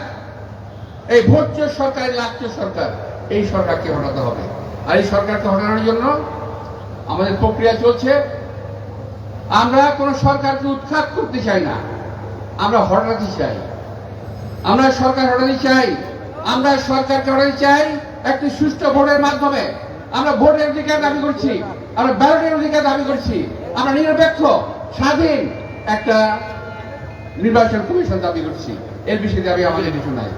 এই ভোট চোর সরকার, লাভচোর সরকার, এই সরকারকে হটাতে হবে। আর এই সরকারকে হটানোর জন্য আমাদের প্রক্রিয়া চলছে। আমরা কোন সরকারকে উৎখাত করতে চাই না, আমরা হটাতে চাই। আমরা সরকার হটাতে চাই, আমরা সরকারকে হটাতে চাই একটি সুষ্ঠু ভোটের মাধ্যমে। আমরা ভোটের অধিকার দাবি করছি। আমরা ব্যালটের অধিকার দাবি করছি, আমরা নিরপেক্ষ স্বাধীন একটা নির্বাচন কমিশন দাবি করছি। এর বিষয়ে দাবি আমাদের কিছু নাই।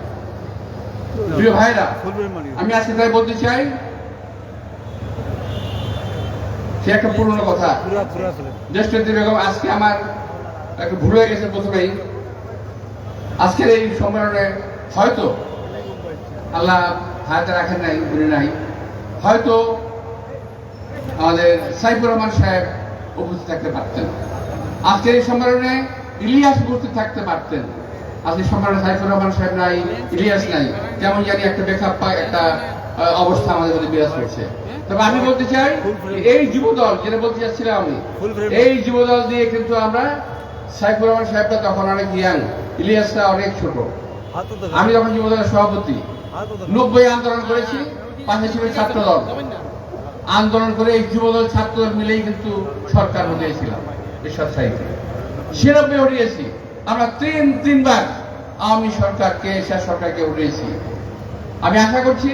প্রিয় ভাইরা, আমি আজকে তাই বলতে চাই, সে একটা পুরনো কথা, দেশনেত্রী বেগম আজকে আমার একটু ভুল হয়ে গেছে প্রথমেই। আজকের এই সম্মেলনে হয়তো আল্লাহ হায়াতে রাখেন নাই, উনি নাই, হয়তো আমাদের সাইফুর রহমান সাহেব উপস্থিত থাকতে পারতেন। আজকের এই সম্মেলনে ইলিয়াস উপস্থিত থাকতে পারতেন। আজকের সম্মেলনে সাইফুর রহমান সাহেব নাই, ইলিয়াস নাই, কেমন জানি একটা বেখাপ্পা একটা অবস্থা আমাদের মধ্যে বিরাজ করছে। তবে আমি বলতে চাই, এই যুবদল যেটা বলতে চাচ্ছিলাম আমি, এই যুবদল দিয়ে কিন্তু আমরা, সাইফুর রহমান সাহেবটা তখন অনেক ইয়াং, ইলিয়াসটা অনেক ছোট। আমি যখন যুবদলের সভাপতি 90 আন্দোলন করেছি, পাশে ছিল ছাত্র দল, আন্দোলন করে এই যুবদল ছাত্রদল মিলেই কিন্তু সরকার উঠিয়েছিলাম এরশাদ সাহেবকে। 96 উঠিয়েছি আমরা, তিনবার আওয়ামী সরকারকে, এরশাদ সরকারকে উঠিয়েছি। আমি আশা করছি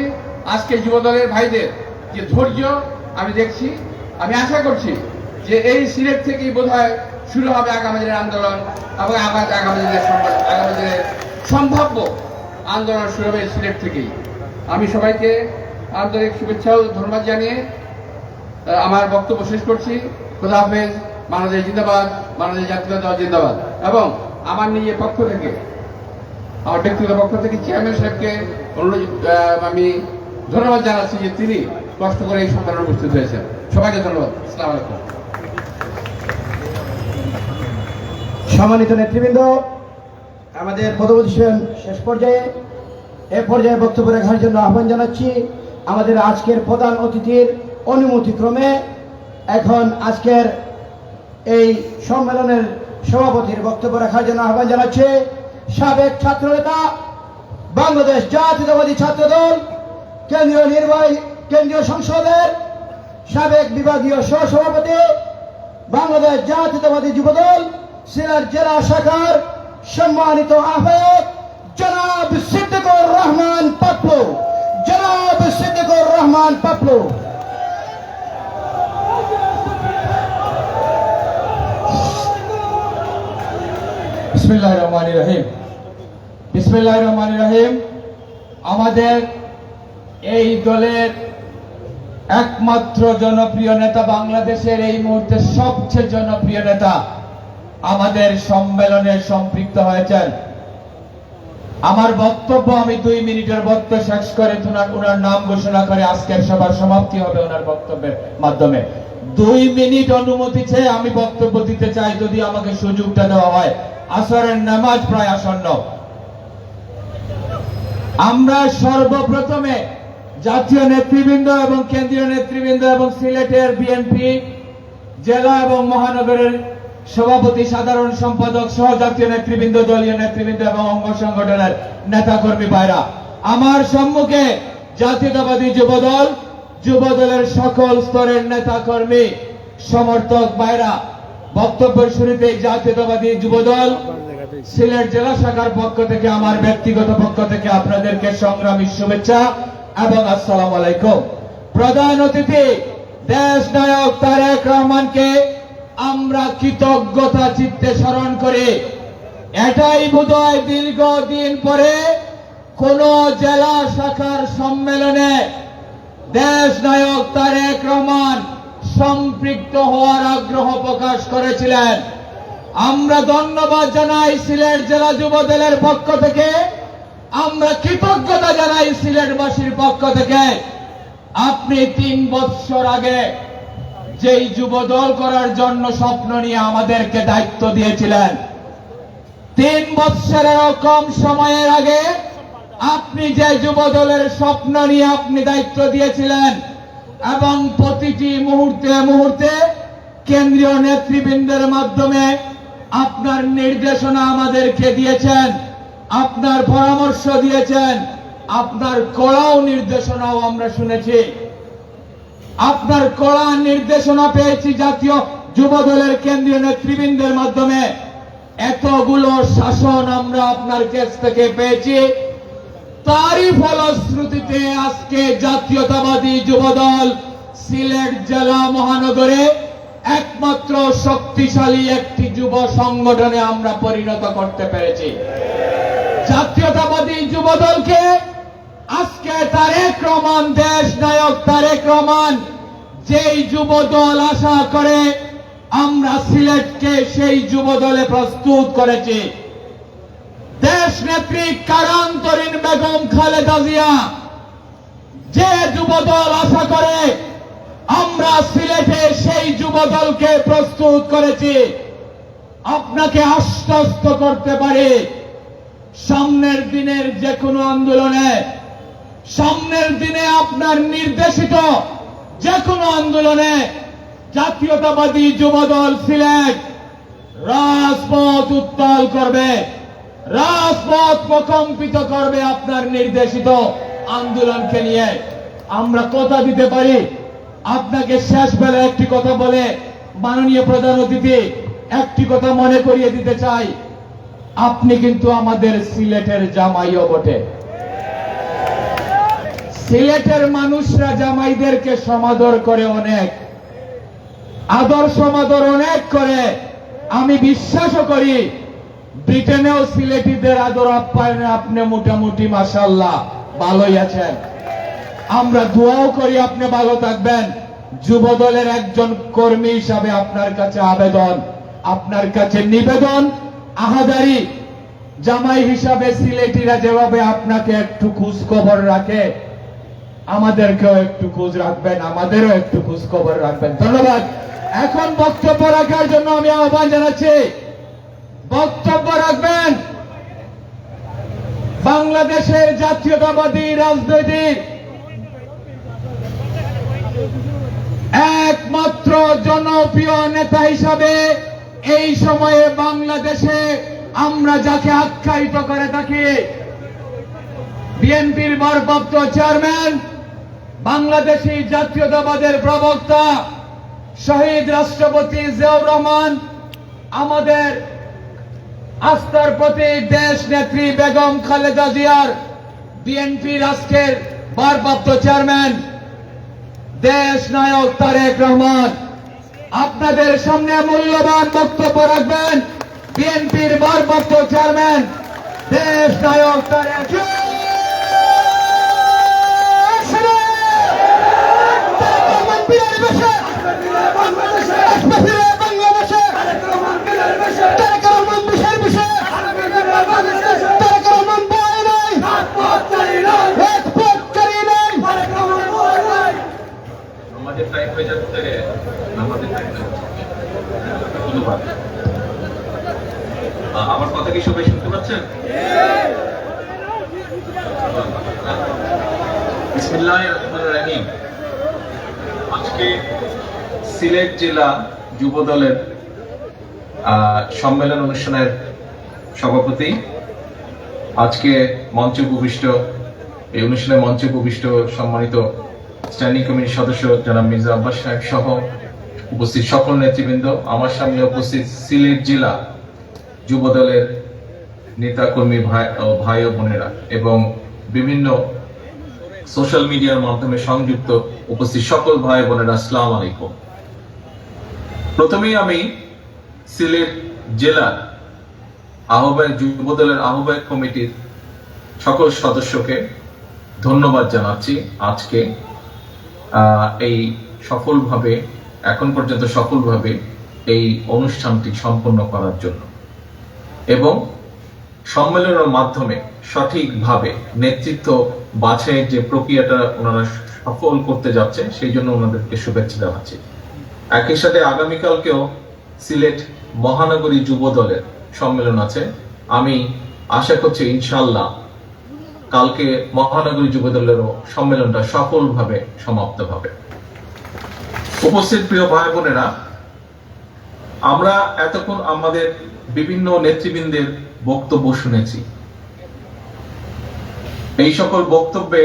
আজকে যুবদলের ভাইদের যে ধৈর্য আমি দেখছি, আমি আশা করছি যে এই সিলেট থেকেই বোধহয় শুরু হবে আগামী দিনের আন্দোলন, এবং আগামী দিনের সম্ভাব্য আন্দোলন শুরু হবে সিলেট থেকেই। আমি সবাইকে আন্তরিক শুভেচ্ছা ও ধন্যবাদ জানিয়ে আমার বক্তব্য শেষ করছি। খোদা হাফেজ। বাংলাদেশ জিন্দাবাদ, বাংলাদেশ জাতীয় দল জিন্দাবাদ। এবং আমার নিজের পক্ষ থেকে, আমার ব্যক্তিগত পক্ষ থেকে চেয়ারম্যান সাহেবকে আমি ধন্যবাদ জানাচ্ছি যে তিনি কষ্ট করে এই সম্মেলনে উপস্থিত হয়েছেন। সবাইকে ধন্যবাদ। আসসালামু আলাইকুম। সম্মানিত নেতৃবৃন্দ, আমাদের পদবধিশন শেষ পর্যায়ে, এ পর্যায়ে বক্তব্য রাখার জন্য আহ্বান জানাচ্ছি আমাদের আজকের প্রধান অতিথির অনুমতিক্রমে। এখন আজকের এই সম্মেলনের সভাপতির বক্তব্য রাখার জন্য আহ্বান জানাচ্ছি সাবেক ছাত্রনেতা, বাংলাদেশ জাতীয়তাবাদী ছাত্রদল কেন্দ্রীয় সংসদের সাবেক বিভাগীয় সহসভাপতি, বাংলাদেশ জাতীয়তাবাদী যুবদল সিলেট জেলা শাখার সম্মানিত আহ্বায়ক জনাব সিদ্দিকুর রহমান পাপলু। জনাব সিদ্দিকুর রহমান পাপলু। বিসমিল্লাহির রহমানির রহিম। বিসমিল্লাহির রহমানির রহিম। আমাদের এই দলের একমাত্র জনপ্রিয় নেতা, বাংলাদেশের এই মুহূর্তে সবচেয়ে জনপ্রিয় নেতা আমাদের সম্মেলনে সম্পৃক্ত হয়েছেন। আমার বক্তব্য, আমি 2 মিনিটের বক্তব্য শেষ করে ওনার নাম ঘোষণা করে আজকের সভার সমাপ্তি হবে ওনার বক্তব্যের মাধ্যমে। 2 মিনিট অনুমতি চেয়ে আমি বক্তব্য দিতে চাই, যদি আমাকে সুযোগটা দেওয়া হয়। আসরের নামাজ প্রায় আসন্ন। আমরা সর্বপ্রথমে জাতীয় নেতৃবৃন্দ এবং কেন্দ্রীয় নেতৃবৃন্দ এবং সিলেটের বিএনপি জেলা এবং মহানগরের সভাপতি, সাধারণ সম্পাদক সহ জাতীয় নেতৃবৃন্দ, দলীয় নেতৃবৃন্দ এবং অঙ্গ সংগঠনের নেতাকর্মী ভাইরা, আমার সম্মুখে জাতীয়তাবাদী যুবদল, যুবদলের সকল স্তরের নেতাকর্মী, সমর্থক ভাইরা, বক্তব্যের শুরুতে জাতীয়তাবাদী যুবদল সিলেট জেলা শাখার পক্ষ থেকে, আমার ব্যক্তিগত পক্ষ থেকে আপনাদেরকে সংগ্রামী শুভেচ্ছা এবং আসসালামু আলাইকুম। প্রধান অতিথি দেশ নায়ক তারেক রহমানকে আমরা কৃতজ্ঞতা চিত্তে স্মরণ করি। এটাই বোধহয় দীর্ঘদিন পরে কোন জেলা শাখার সম্মেলনে দেশ নায়ক তারেক রহমান সম্পৃক্ত হওয়ার আগ্রহ প্রকাশ করেছিলেন। আমরা ধন্যবাদ জানাই সিলেট জেলা যুবদলের পক্ষ থেকে, আমরা কৃতজ্ঞতা জানাই সিলেটবাসীর পক্ষ থেকে। আপনি 3 বছর আগে যেই যুবদল করার জন্য স্বপ্ন নিয়ে আমাদেরকে দায়িত্ব দিয়েছিলেন, 3 বছরেরও কম সময়ের আগে আপনি যে যুবদলের স্বপ্ন নিয়ে আপনি দায়িত্ব দিয়েছিলেন, এবং প্রতিটি মুহূর্তে মুহূর্তে কেন্দ্রীয় নেতৃবৃন্দের মাধ্যমে আপনার নির্দেশনা আমাদেরকে দিয়েছেন, আপনার পরামর্শ দিয়েছেন, আপনার কড়াও নির্দেশনাও আমরা শুনেছি। আপনার কড়া নির্দেশনা পেয়েছি জাতীয় যুবদলের কেন্দ্রীয় নেতৃবৃন্দের মাধ্যমে। এতগুলো শাসন আমরা আপনার কাছ থেকে পেয়েছি। তারই ফলশ্রুতিতে আজকে জাতীয়তাবাদী যুবদল সিলেট জেলা মহানগরে একমাত্র শক্তিশালী একটি যুব সংগঠনে আমরা পরিণত করতে পেরেছি। জাতীয়তাবাদী যুবদলকে আজকে তারেক রহমান, দেশ নায়ক তারেক রহমান যেই যুবদল আশা করে, আমরা সিলেটকে সেই যুবদলে প্রস্তুত করেছি। দেশ নেত্রী কারান্তরীণ বেগম খালেদা জিয়া যে যুবদল আশা করে, আমরা সিলেটে সেই যুবদলকে প্রস্তুত করেছি। আপনাকে আশ্বস্ত করতে পারি, সামনের দিনের যে কোনো আন্দোলনে, সামনের দিনে আপনার নির্দেশিত যে কোনো আন্দোলনে জাতীয়তাবাদী যুবদল সিলেট রাজপথ উত্তাল করবে, রাজপথ প্রকম্পিত করবে আপনার নির্দেশিত আন্দোলনকে নিয়ে। আমরা কথা দিতে পারি। আপনাকে শেষ বেলা একটি কথা বলে মাননীয় প্রধান অতিথি একটি কথা মনে করিয়ে দিতে চাই, আপনি কিন্তু আমাদের সিলেটের জামাইও বটে। সিলেটের মানুষরা জামাইদেরকে সমাদর করে, অনেক আদর সমাদর অনেক করে। আমি বিশ্বাসও করি ব্রিটেনেও সিলেটিদের আদর আপ্যায়নে আপনি মোটামুটি মাশাআল্লাহ ভালোই আছেন। আমরা দোয়াও করি আপনি ভালো থাকবেন। যুবদলের একজন কর্মী হিসাবে আপনার কাছে আবেদন, আপনার কাছে নিবেদন, আহাদারি, জামাই হিসাবে সিলেটিরা যেভাবে আপনাকে একটু খোঁজ খবর রাখে, আমাদেরকেও একটু খোঁজ রাখবেন, আমাদেরও একটু খোঁজ খবর রাখবেন। ধন্যবাদ। এখন বক্তব্য রাখার জন্য আমি আহ্বান জানাচ্ছি, বক্তব্য রাখবেন বাংলাদেশের জাতীয়তাবাদী রাজনীতির একমাত্র জনপ্রিয় নেতা হিসাবে এই সময়ে বাংলাদেশে আমরা যাকে আখ্যায়িত করে থাকি, বিএনপির ভারপ্রাপ্ত চেয়ারম্যান, বাংলাদেশী জাতীয়তাবাদের প্রবক্তা শহীদ রাষ্ট্রপতি জিয়াউর রহমান, আমাদের আস্থার প্রতীক দেশ নেত্রী বেগম খালেদা জিয়ার, বিএনপির আজকের ভারপ্রাপ্ত চেয়ারম্যান দেশ নায়ক তারেক রহমান আপনাদের সামনে মূল্যবান বক্তব্য রাখবেন। বিএনপির ভারপ্রাপ্ত চেয়ারম্যান দেশ নায়ক তারেক আমাদের টাইম হয়ে যাচ্ছে, আমাদের টাইম ধন্যবাদ। আমার কথা কি সবাই শুনতে পাচ্ছেন? বিসমিল্লাহির রহমানির রহিম। আজকে সিলেট জেলা যুব দলের সম্মেলন অনুষ্ঠানের সভাপতি, আজকে মঞ্চে উপবিষ্ট, এই অনুষ্ঠানে মঞ্চে উপবিষ্ট সম্মানিত স্ট্যান্ডিং কমিটির সদস্য জনাব মির্জা আব্বাস সাহেব সহ উপস্থিত সকল নেতৃবৃন্দ, আমার সামনে উপস্থিত সিলেট জেলা যুব দলের নেতা কর্মী ভাই ও বোনেরা এবং বিভিন্ন সোশ্যাল মিডিয়ার মাধ্যমে সংযুক্ত উপস্থিত সকল ভাই বোনেরা, আসসালামু আলাইকুম। প্রথমেই আমি সিলেট জেলার আহ্বায়ক যুব দলের আহ্বায়ক কমিটির সকল সদস্যকে ধন্যবাদ জানাচ্ছি আজকে এই সফলভাবে, এখন পর্যন্ত সফলভাবে এই অনুষ্ঠানটি সম্পন্ন করার জন্য এবং সম্মেলনের মাধ্যমে সঠিকভাবে নেতৃত্ব বাছাইয়ের যে প্রক্রিয়াটা ওনারা সফল করতে যাচ্ছে, সেই জন্য ওনাদেরকে শুভেচ্ছা জানাচ্ছি। একই সাথে আগামীকালকেও সিলেট মহানগরী যুব দলের সম্মেলন আছে। আমি আশা করছি ইনশাআল্লাহ কালকে মহানগরী যুব দলেরও সম্মেলনটা সফলভাবে সমাপ্ত হবে। উপস্থিত প্রিয় ভাই বোনেরা, আমরা এতক্ষণ আমাদের বিভিন্ন নেতৃবৃন্দের বক্তব্য শুনেছি। এই সকল বক্তব্যে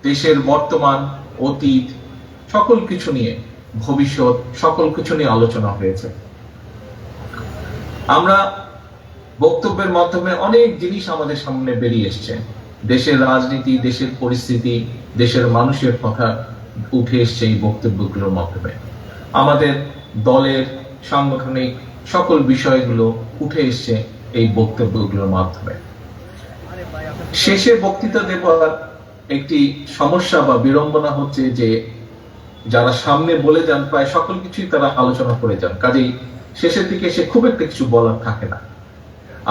দেশের বর্তমান, অতীত, সকল কিছু নিয়ে, ভবিষ্যৎ সকল কিছু নিয়ে আলোচনা হয়েছে। আমরা বক্তব্যের মাধ্যমে অনেক জিনিস আমাদের সামনে বেরিয়ে এসছে। দেশের রাজনীতি, দেশের পরিস্থিতি, দেশের মানুষের কথা উঠে এসছে এই বক্তব্যগুলোর মাধ্যমে। আমাদের দলের সাংগঠনিক সকল বিষয়গুলো উঠে এসছে এই বক্তব্যগুলোর মাধ্যমে। শেষে বক্তৃতা দেবার একটি সমস্যা বা বিড়ম্বনা হচ্ছে যে যারা সামনে বলে যান প্রায় সকল কিছুই তারা আলোচনা করে যান, কাজেই শেষের দিকে এসে খুব একটা কিছু বলার থাকে না,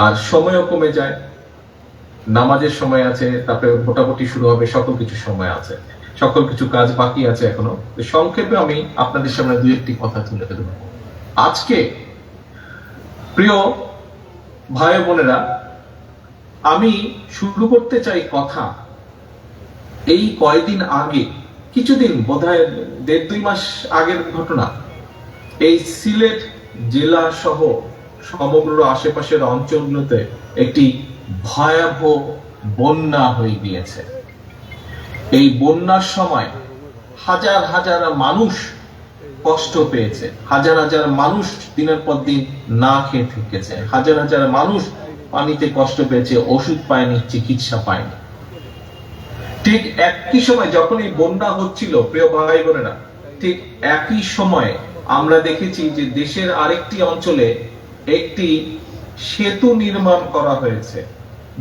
আর সময়ও কমে যায়। নামাজের সময় আছে, তারপরে ভোটাভুটি শুরু হবে, সকল কিছু সময় আছে, সকল কিছু কাজ বাকি আছে এখনো। সংক্ষেপে আমি আপনাদের সামনে দুই একটি কথা তুলে ধরব। আজকে প্রিয় ভাই বোনেরা, আমি শুরু করতে চাই কথা এই কয়েকদিন আগে, কিছুদিন বোধহয় 1.5-2 মাস আগের ঘটনা। এই সিলেট জেলা সহ সমগ্র আশেপাশের অঞ্চলগুলোতে একটি ভয়াবহ বন্যা হয়ে গিয়েছে। এই বন্যার সময় হাজার হাজার মানুষ কষ্ট পেয়েছে, হাজার হাজার মানুষ দিনের পর দিন না খেয়ে থেকেছে, হাজার হাজার মানুষ পানিতে কষ্ট পেয়েছে, ওষুধ পায়নি, চিকিৎসা পায়নি। ঠিক একই সময় যখন এই বন্যা হচ্ছিল, প্রিয় ভাই বোনেরা, ঠিক একই সময় আমরা দেখেছি যে দেশের আরেকটি অঞ্চলে একটি সেতু নির্মাণ করা হয়েছে।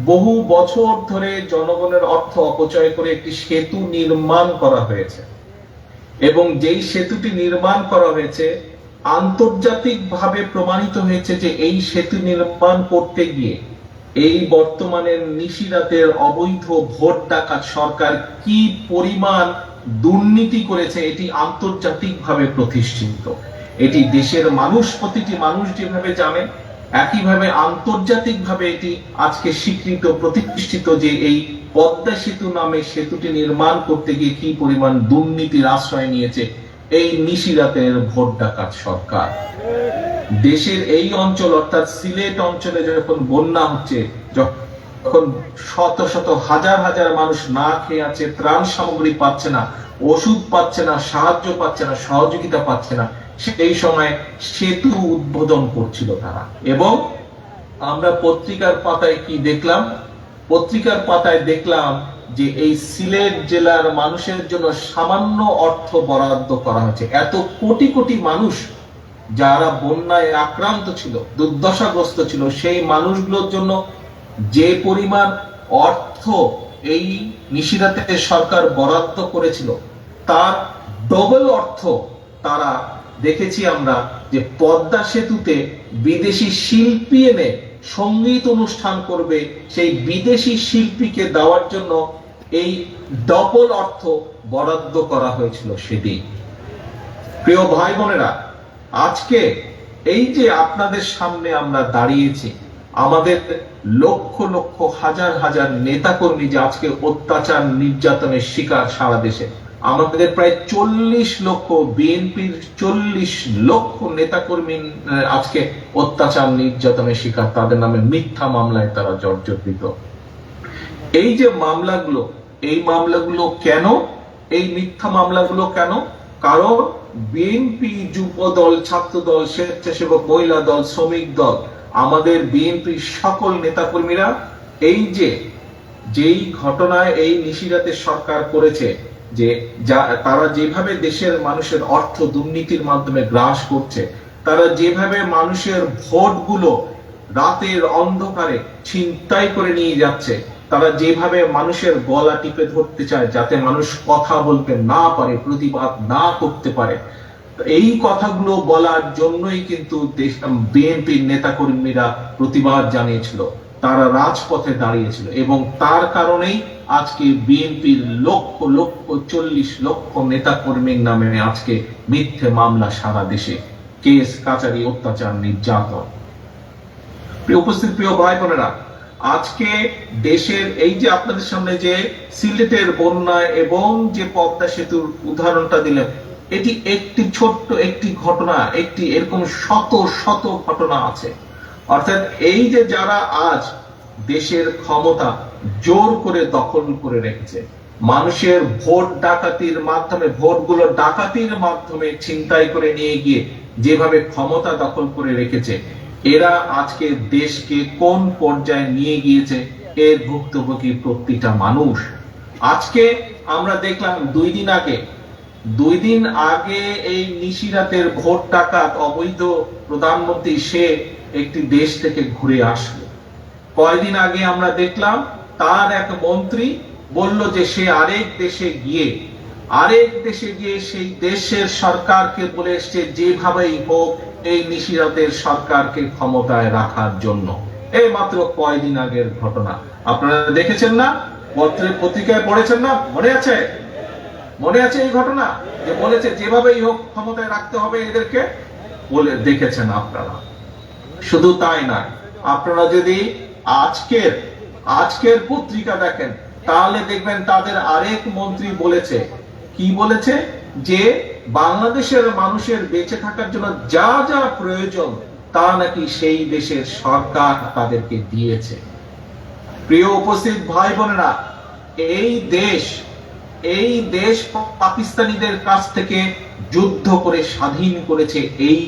বহু বছর ধরে জনগণের অর্থ অপচয় করে একটি সেতু নির্মাণ করা হয়েছে, এবং যেই সেতুটি নির্মাণ করা হয়েছে আন্তর্জাতিকভাবে প্রমাণিত হয়েছে যে এই সেতু নির্মাণ করতে গিয়ে এই বর্তমানের নিশিরাতের অবৈধ ভোট ডাকাত সরকার কি পরিমাণ দুর্নীতি করেছে এটি আন্তর্জাতিকভাবে প্রতিষ্ঠিত। এটি দেশের মানুষ, প্রতিটি মানুষ যেভাবে জানে, একইভাবে আন্তর্জাতিকভাবে এটি আজকে স্বীকৃত, প্রতিষ্ঠিত যে এই পদ্মা সেতু নামে সেতুটি নির্মাণ করতে গিয়ে কি পরিমাণ দুর্নীতির আশ্রয় নিয়েছে এই নিশিরাতের ভোট ডাকাত সরকার। দেশের এই অঞ্চল অর্থাৎ সিলেট অঞ্চলে যখন বন্যা হচ্ছে, যখন শত শত হাজার হাজার মানুষ না খেয়ে আছে, ত্রাণ সামগ্রী পাচ্ছে না, ওষুধ পাচ্ছে না, সাহায্য পাচ্ছে না, সহযোগিতা পাচ্ছে না, সেই সময় সেতু উদ্বোধন করছিল তারা। এবং আমরা পত্রিকার পাতায় কি দেখলাম? পত্রিকার পাতায় দেখলাম যে এই সিলেট জেলার মানুষের জন্য সামান্য অর্থ বরাদ্দ করা হয়েছে। এত কোটি কোটি মানুষ যারা বন্যায় আক্রান্ত ছিল, দুর্দশাগ্রস্ত ছিল, সেই মানুষগুলোর জন্য যে পরিমাণ অর্থ এই নিশিরাতে সরকার বরাদ্দ করেছিল তার ডবল অর্থ তারা দেখেছি আমরা যে পদ্মা সেতুতে বিদেশি শিল্পী এনে সঙ্গীত অনুষ্ঠান করবে, সেই বিদেশি শিল্পীকে দেওয়ার জন্য এই ডবল অর্থ বরাদ্দ করা হয়েছিল সেদিন। প্রিয় ভাই বোনেরা, আজকে এই যে আপনাদের সামনে আমরা দাঁড়িয়েছি, আমাদের লক্ষ লক্ষ হাজার হাজার নেতাকর্মী যে আজকে অত্যাচার নির্যাতনের শিকার সারা দেশে, আমাদের প্রায় 40 লক্ষ বিএনপির 40 লক্ষ নেতাকর্মী আজকে অত্যাচার নির্যাতনের শিকার, তাদের নামে মিথ্যা মামলায় তারা জর্জরিত। এই যে মামলাগুলো, এই মামলাগুলো কেন, এই মিথ্যা মামলাগুলো কেন? কারণ বিএনপি, যুব দল, ছাত্র দল, স্বেচ্ছাসেবক মহিলা দল, শ্রমিক দল, আমাদের বিএনপির সকল নেতাকর্মীরা এই যে যেই ঘটনায় এই নিশিরাতে সরকার করেছে, যে তারা যেভাবে দেশের মানুষের অর্থ দুর্নীতির মাধ্যমে গ্রাস করছে, তারা যেভাবে মানুষের ভোটগুলো রাতের অন্ধকারে ছিনতাই করে নিয়ে যাচ্ছে, তারা যেভাবে মানুষের গলা টিপে ধরতে চায় যাতে মানুষ কথা বলতে না পারে, প্রতিবাদ না করতে পারে, এই কথাগুলো বলার জন্যই কিন্তু বিএনপির নেতাকর্মীরা প্রতিবাদ জানিয়েছিল, তারা রাজপথে দাঁড়িয়েছিল, এবং তার কারণেই আজকে বিএনপির লক্ষ লক্ষ 40 লক্ষ নেতাকর্মীর নামে আজকে মিথ্যে মামলা সারা দেশে, কেস কাচারি, অত্যাচার, নির্যাতন। উপস্থিত প্রিয় ভাই বোনেরা, আজকে দেশের এই যে আপনাদের সামনে যে সিলেটের বন্যা এবং যে পদ্মা সেতুর উদাহরণটা দিলেন, এটি একটি ছোট্ট একটি ঘটনা, একটি এরকম শত শত ঘটনা আছে। অর্থাৎ এই যে যারা আজ দেশের ক্ষমতা জোর করে দখল করে রেখেছে, মানুষের ভোট ডাকাতির মাধ্যমে, ভোটগুলো ডাকাতির মাধ্যমে ছিনতাই করে নিয়ে গিয়ে যেভাবে ক্ষমতা দখল করে রেখেছে, এরা আজকে দেশকে কোন পর্যায়ে নিয়ে গিয়েছে এর ভুক্তভোগী প্রতিটা মানুষ। আজকে আমরা দেখলাম 2 দিন আগে 2 দিন আগে এই নিশিরাতের ভোট ডাকাত অবৈধ প্রধানমন্ত্রী সে একটি দেশ থেকে ঘুরে আসলো। কয়েকদিন আগে আমরা দেখলাম তার এক মন্ত্রী বলল যে সে আরেক দেশে গিয়ে সেই দেশের সরকারকে বলে এসছে যেভাবেই হোক এই নিশিরাতের সরকারকে ক্ষমতায় রাখার জন্য। এই মাত্র কয়েকদিন আগের ঘটনা, আপনারা দেখেছেন না? পত্রিকায় পড়েছেন না? মনে আছে এই ঘটনা, যে বলেছে যেভাবেই হোক ক্ষমতায় রাখতে হবে এদেরকে, বলে দেখেছেন আপনারা। শুধু তাই নয়, আপনারা যদি আজকের পত্রিকা দেখেন তাহলে দেখবেন তাদের আরেক মন্ত্রী বলেছে, কি বলেছে, যে বাংলাদেশের মানুষের বেঁচে থাকার জন্য যা যা প্রয়োজন তা নাকি সেই দেশের সরকার তাদেরকে দিয়েছে। প্রিয় উপস্থিত ভাই বোনেরা, এই দেশ পাকিস্তানিদের কাছ থেকে যুদ্ধ করে স্বাধীন করেছে এই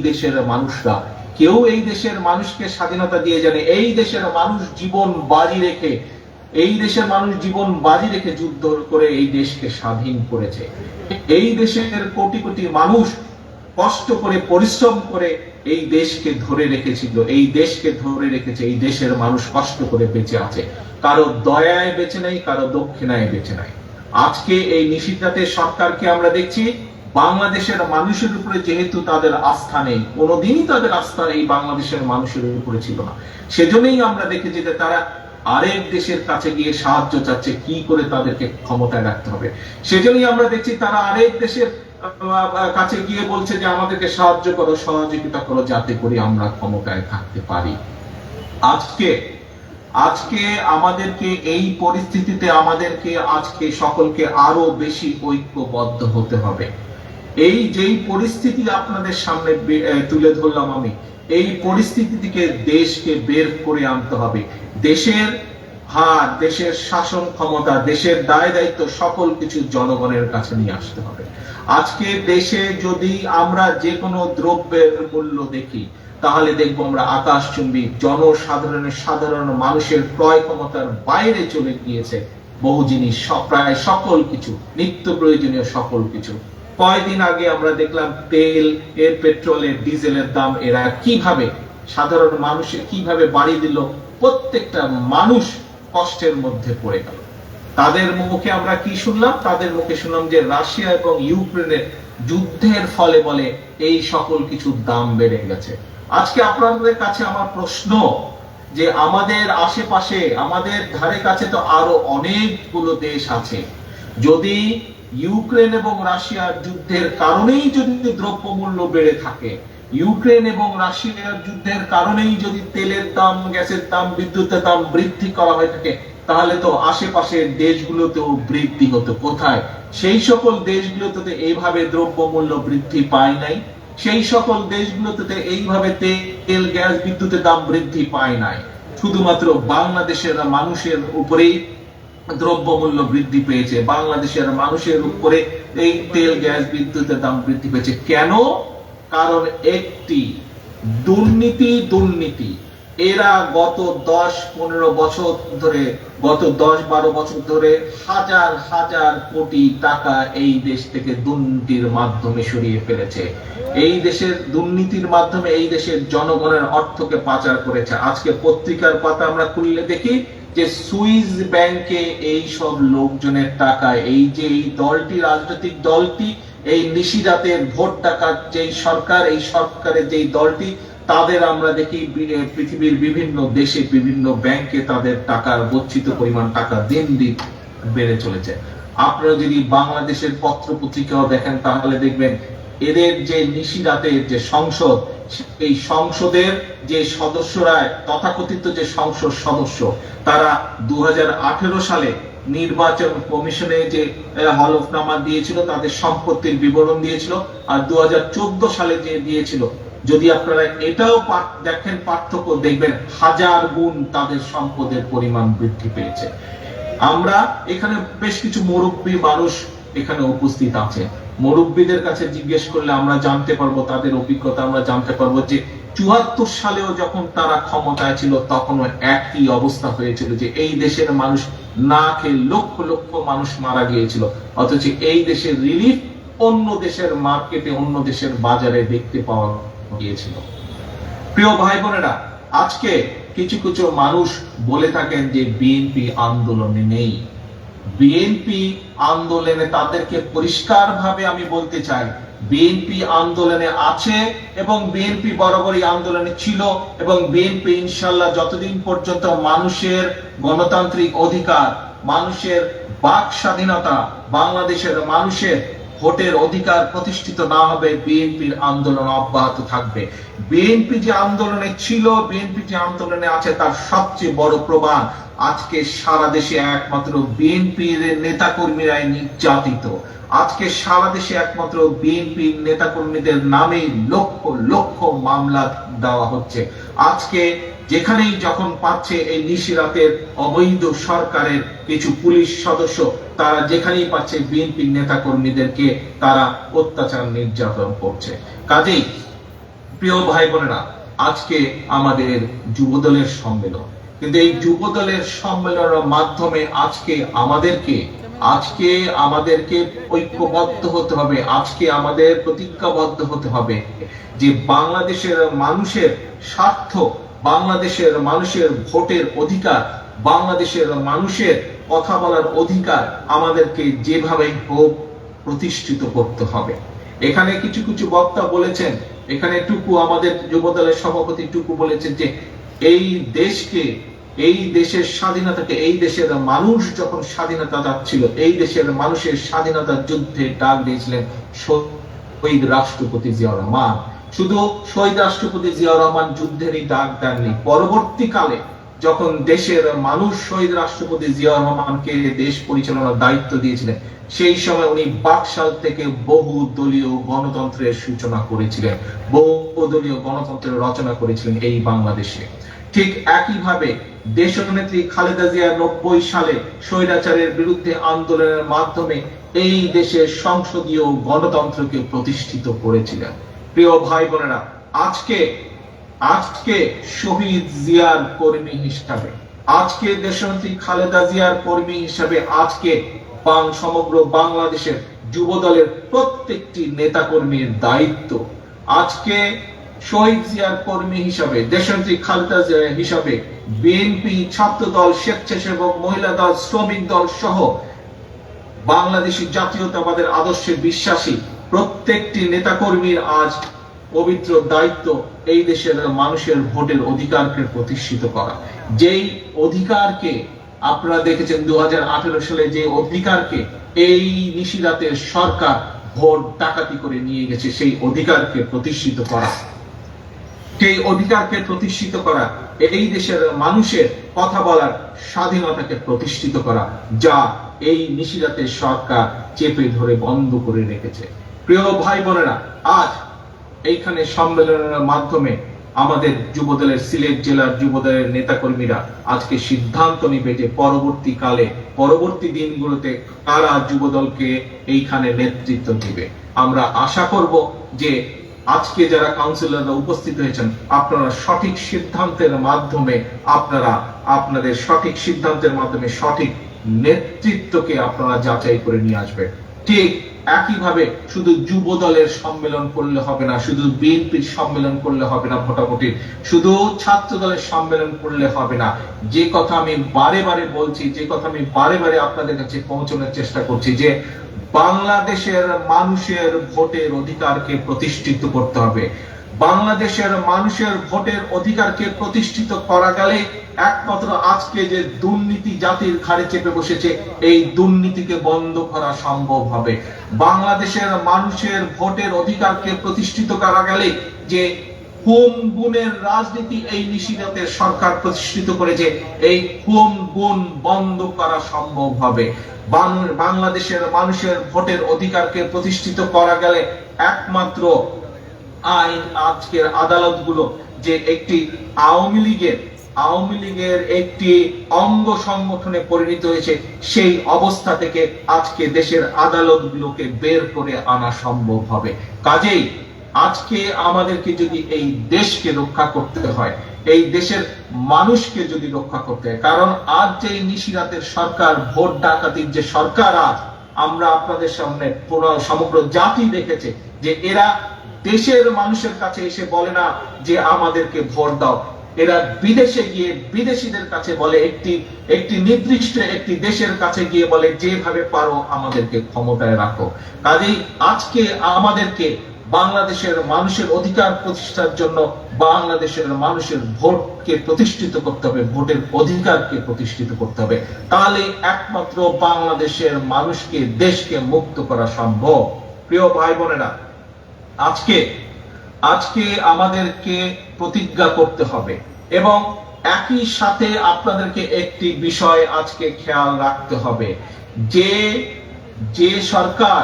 দেশের মানুষরা। কেউ এই দেশের মানুষকে স্বাধীনতা দিয়ে জানে, এই দেশের মানুষ জীবন বাজি রেখে যুদ্ধ করে এই দেশকে স্বাধীন করেছে। এই দেশের কোটি কোটি মানুষ কষ্ট করে পরিশ্রম করে এই দেশকে ধরে রেখেছিল, এই দেশের মানুষ কষ্ট করে বেঁচে আছে, কারো দয়ায় বেঁচে নাই, কারো দক্ষিণায় বেঁচে নাই। আজকে এই নিশিরাতের সরকারকে আমরা দেখছি বাংলাদেশের মানুষের উপরে যেহেতু তাদের আস্থা নেই, কোনোদিনই তাদের আস্থা এই বাংলাদেশের মানুষের উপরে ছিল না, সেজন্যই আমরা দেখেছি যে তারা আরেক দেশের কাছে গিয়ে সাহায্য চাচ্ছে কি করে তাদেরকে ক্ষমতায় রাখতে হবে। সেজন্যই আমরা দেখছি তারা আরেক দেশের কাছে গিয়ে বলছে যে আমাদেরকে সাহায্য করো, সহযোগিতা করো, যাতে করে আমরা ক্ষমতায় থাকতে পারি। আজকে আমাদেরকে এই পরিস্থিতিতে আজকে সকলকে আরো বেশি ঐক্যবদ্ধ হতে হবে। এই যেই পরিস্থিতি আপনাদের সামনে তুলে ধরলাম আমি, এই পরিস্থিতি থেকে দেশকে বের করে আনতে হবে। দেশের শাসন ক্ষমতা, দেশের দায় দায়িত্ব সকল কিছু জনগণের কাছে নিয়ে আসতে হবে। আজকে দেশে যদি আমরা যে কোনো দ্রব্যের মূল্য দেখি তাহলে দেখবো আমরা আকাশচুম্বী, সাধারণ মানুষের ক্রয় ক্ষমতার বাইরে চলে গিয়েছে বহু জিনিস, প্রায় সকল কিছু, নিত্য প্রয়োজনীয় সকল কিছু। কয়েকদিন আগে আমরা দেখলাম তেল, পেট্রোলের, ডিজেলের দাম এরা কিভাবে সাধারণ মানুষের কিভাবে বাড়িয়ে দিল, প্রত্যেকটা মানুষ কষ্টের মধ্যে পড়ে গেল। তাদের মুখে আমরা কি শুনলাম? তাদের মুখে শুনলাম যে রাশিয়া এবং ইউক্রেনের যুদ্ধের ফলে বলে এই সকল কিছুর দাম বেড়ে গেছে। আজকে আপনাদের কাছে আমার প্রশ্ন, যে আমাদের আশেপাশে, আমাদের ধারে কাছে তো আরো অনেকগুলো দেশ আছে, যদি ইউক্রেন এবং রাশিয়ার যুদ্ধের কারণেই যদি দ্রব্যমূল্য বেড়ে থাকে, ইউক্রেন এবং রাশিয়ার যুদ্ধের কারণেই যদি তেলের দাম, গ্যাসের দাম, বিদ্যুতের দাম বৃদ্ধি করা হয়ে থাকে, তাহলে তো আশেপাশের দেশগুলোতেও বৃদ্ধি হতো। কোথায়? সেই সকল দেশগুলোতে এইভাবে দ্রব্যমূল্য বৃদ্ধি পায় নাই, সেই সকল দেশগুলোতে এইভাবে তেল, গ্যাস, বিদ্যুতের দাম বৃদ্ধি পায় নাই। শুধুমাত্র বাংলাদেশের মানুষের উপরেই দ্রব্যমূল্য বৃদ্ধি পেয়েছে, বাংলাদেশের মানুষের উপরে এই তেল, গ্যাস, বিদ্যুতের দাম বৃদ্ধি পেয়েছে। কেন? কারণ একটি দুর্নীতি। এরা গত 10-15 বছর ধরে, গত 10-12 বছর ধরে হাজার হাজার কোটি টাকা এই দেশ থেকে দুর্নীতির মাধ্যমে সরিয়ে ফেলেছে। এই দেশের দুর্নীতির মাধ্যমে এই দেশের জনগণের অর্থকে পাচার করেছে। আজকে পত্রিকার পাতা আমরা খুললে দেখি যে সুইস ব্যাংকে এই সব লোকজনের টাকা, এই যে এই দলটি, রাজনৈতিক দলটি, এই নিশিরাতের ভোট ডাকাত যেই সরকার, এই সরকারের যেই দলটি, তাদের আমরা দেখি পৃথিবীর বিভিন্ন দেশে, বিভিন্ন ব্যাংকে তাদের টাকার গচ্ছিত পরিমাণ টাকা দিন দিন বেড়ে চলেছে। আপনারা যদি বাংলাদেশের পত্র পত্রিকাও দেখেন তাহলে দেখবেন এদের যে নিশিরাতের যে সংসদ, এই সংসদের যে সদস্যরা, তথাকথিত যে সংসদ সদস্য, তারা 2018 সালে নির্বাচন কমিশনে যে হলফনামা দিয়েছিল, তাদের সম্পত্তির বিবরণ দিয়েছিল, আর 2014 সালে যে দিয়েছিল, যদি আপনারা এটাও দেখেন পার্থক্য দেখবেন 1000 গুণ তাদের সম্পদের পরিমাণ বৃদ্ধি পেয়েছে। আমরা এখানে বেশ কিছু মুরব্বী মানুষ এখানে উপস্থিত আছে, মুরব্বীদের কাছে জিজ্ঞেস করলে আমরা জানতে পারবো, তাদের অভিজ্ঞতা আমরা জানতে পারবো যে 74 সালেও যখন তারা ক্ষমতায় ছিল তখনও একই অবস্থা হয়েছিল, যে এই দেশের মানুষ না খেয়ে লক্ষ লক্ষ মানুষ মারা গিয়েছিল, অথচ এই দেশের রিলিফ অন্য দেশের মার্কেটে, অন্য দেশের বাজারে দেখতে পাওয়া গিয়েছিল। প্রিয় ভাই বোনেরা, আজকে কিছু কিছু মানুষ বলে থাকেন যে বিএনপি আন্দোলনে নেই। বিএনপি আন্দোলনে তাদেরকে পরিষ্কারভাবে আমি বলতে চাই, বিএনপি আন্দোলনে আছে এবং বিএনপি বরাবরই আন্দোলনে ছিল, এবং বিএনপি ইনশাল্লাহ যতদিন পর্যন্ত মানুষের গণতান্ত্রিক অধিকার, মানুষের বাক স্বাধীনতা, বাংলাদেশের মানুষের ভোটের অধিকার প্রতিষ্ঠিত না হবে, বিএনপির আন্দোলন অব্যাহত থাকবে। বিএনপি যে আন্দোলনে ছিল, বিএনপি যে আন্দোলনে আছে, তার সবচেয়ে বড় প্রমাণ আজকে সারা দেশে একমাত্র বিএনপির নেতাকর্মীরাই নির্যাতিত। আজকে সারা দেশে একমাত্র বিএনপির নেতাকর্মীদের নামে লক্ষ লক্ষ মামলা দেওয়া হচ্ছে। আজকে যেখানেই যখন পাচ্ছে এই নিশিরাতের অবৈধ সরকারের কিছু পুলিশ সদস্য, তারা যেখানেই পাচ্ছে বিএনপির নেতাকর্মীদেরকে তারা অত্যাচার নির্যাতন করছে। কাজেই প্রিয় ভাই বোনেরা, আজকে আমাদের যুবদলের সম্মেলন, কিন্তু এই যুবদলের সম্মেলনের মাধ্যমে আজকে আমাদেরকে ঐক্যবদ্ধ হতে হবে, আজকে আমাদের প্রতিজ্ঞাবদ্ধ হতে হবে যে বাংলাদেশের মানুষের স্বার্থ, বাংলাদেশের মানুষের ভোটের অধিকার, বাংলাদেশের মানুষের কথা বলার অধিকার আমাদেরকে যেভাবে হোক প্রতিষ্ঠিত করতে হবে। এখানে কিছু কিছু বক্তা বলেছেন, এখানে টুকু আমাদের যুবদলের সভাপতি টুকু বলেছেন যে এই দেশকে, এই দেশের স্বাধীনতাকে, এই দেশের মানুষ যখন স্বাধীনতা যাচ্ছিল, এই দেশের মানুষের স্বাধীনতার যুদ্ধে ডাক দিয়েছিলেন শহীদ রাষ্ট্রপতি জিয়াউর রহমান। শুধু শহীদ রাষ্ট্রপতি জিয়াউর রহমান যুদ্ধেরই ডাক দেননি, পরবর্তীকালে যখন দেশের মানুষ শহীদ রাষ্ট্রপতি জিয়াউর রহমানকে দেশ পরিচালনার দায়িত্ব দিয়েছিলেন, সেই সময় উনি বাকশাল থেকে বহু দলীয় গণতন্ত্রের সূচনা করেছিলেন, বহু দলীয় গণতন্ত্রের রচনা করেছিলেন এই বাংলাদেশে। ঠিক একইভাবে দেশনেত্রী খালেদা জিয়া 90 সালে স্বৈরাচারের বিরুদ্ধে আন্দোলনের মাধ্যমে এই দেশের সংসদীয় গণতন্ত্রকে প্রতিষ্ঠিত করেছিলেন। প্রিয় ভাই বোনেরা, আজকে শহীদ জিয়ার কর্মী হিসাবে, আজকে দেশনেত্রী খালেদা জিয়ার কর্মী হিসাবে আজকে সমগ্র বাংলাদেশের যুবদলের প্রত্যেকটি নেতাকর্মীর দায়িত্ব, আজকে শহীদ জিয়ার কর্মী হিসাবে, দেশনেত্রী খালেদা জিয়া হিসাবে বিএনপি, ছাত্রদল, স্বেচ্ছাসেবক, মহিলা দল, শ্রমিক দল সহ বাংলাদেশী জাতীয়তাবাদের আদর্শে বিশ্বাসী প্রত্যেকটি নেতাকর্মীর আজ পবিত্র দায়িত্ব এই দেশের মানুষের ভোটের অধিকারকে প্রতিষ্ঠিত করা। যেই অধিকারকে আপনারা দেখেছেন 2018 সালে, যে অধিকারকে এই নিশিরাতের সরকার ভোট ডাকাতি করে নিয়ে গেছে, সেই অধিকারকে প্রতিষ্ঠিত করা, সেই অধিকারকে প্রতিষ্ঠিত করা, এই দেশের মানুষের কথা বলার স্বাধীনতাকে প্রতিষ্ঠিত করা, যা এই নিশিরাতের সরকার চেপে ধরে বন্ধ করে রেখেছে। প্রিয় ভাই বোনেরা, আজ এইখানে সম্মেলনের মাধ্যমে আমাদের যুবদলের সিলেট জেলার যুবদলের নেতাকর্মীরা আজকে সিদ্ধান্ত নিবে যে পরবর্তী দিনগুলোতে কারা যুবদলকে এইখানে নেতৃত্ব দিবে। আমরা আশা করব যে আজকে যারা কাউন্সিলররা উপস্থিত হয়েছেন, আপনারা সঠিক সিদ্ধান্তের মাধ্যমে আপনাদের সঠিক সিদ্ধান্তের মাধ্যমে সঠিক নেতৃত্বকে আপনারা যাচাই করে নিয়ে আসবেন। ঠিক একইভাবে শুধু যুব দলের সম্মেলন করলে হবে না, শুধু বিএনপির সম্মেলন করলে হবে না, ভোটাভুটি শুধু ছাত্র দলের সম্মেলন করলে হবে না। যে কথা আমি বারে বারে বলছি, যে কথা আমি বারে বারে আপনাদের কাছে পৌঁছানোর চেষ্টা করছি, যে বাংলাদেশের মানুষের ভোটের অধিকারকে প্রতিষ্ঠিত করতে হবে। বাংলাদেশের মানুষের ভোটের অধিকারকে প্রতিষ্ঠিত করা গেলে একমাত্র আজকে যে দুর্নীতি জাতির ঘাড়ে চেপে বসেছে, এই দুর্নীতিকে বন্ধ করা সম্ভব হবে। বাংলাদেশের মানুষের ভোটের অধিকারকে প্রতিষ্ঠিত করা গেলে যে খুন গুণের রাজনীতি এই নিশিরাতের সরকার প্রতিষ্ঠিত করেছে, এই খুন গুণ বন্ধ করা সম্ভব হবে। বাংলাদেশের মানুষের ভোটের অধিকারকে প্রতিষ্ঠিত করা গেলে একমাত্র আইন, আজকের আদালতগুলো যে একটি আওয়ামী লীগের একটি অঙ্গ সংগঠনে পরিণত হয়েছে, সেই অবস্থা থেকে আজকে দেশের আদালতগুলোকে বের করে আনা সম্ভব হবে। কাজেই আজকে আমাদেরকে যদি এই দেশকে রক্ষা করতে হয়, এই দেশের মানুষকে যদি রক্ষা করতে হয়, কারণ আজ যে নিশিরাতের সরকার, ভোট ডাকাতির যে সরকার, আজ আমরা আপনাদের সামনে পুরো সমগ্র জাতি দেখেছে যে এরা দেশের মানুষের কাছে এসে বলে না যে আমাদেরকে ভোট দাও, এরা বিদেশে গিয়ে বিদেশিদের কাছে বলে, একটি নির্দিষ্ট একটি দেশের কাছে গিয়ে বলে যেভাবে পারো আমাদেরকে ক্ষমতায় রাখো। কাজেই আজকে আমাদেরকে বাংলাদেশের মানুষের অধিকার প্রতিষ্ঠার জন্য বাংলাদেশের মানুষের ভোটকে প্রতিষ্ঠিত করতে হবে, ভোটের অধিকারকে প্রতিষ্ঠিত করতে হবে। তাহলে একমাত্র বাংলাদেশের মানুষকে, দেশকে মুক্ত করা সম্ভব। প্রিয় ভাই বোনেরা, আজকে আমাদেরকে প্রতিজ্ঞা করতে হবে এবং একই সাথে আপনাদেরকে একটি বিষয় আজকে খেয়াল রাখতে হবে যে সরকার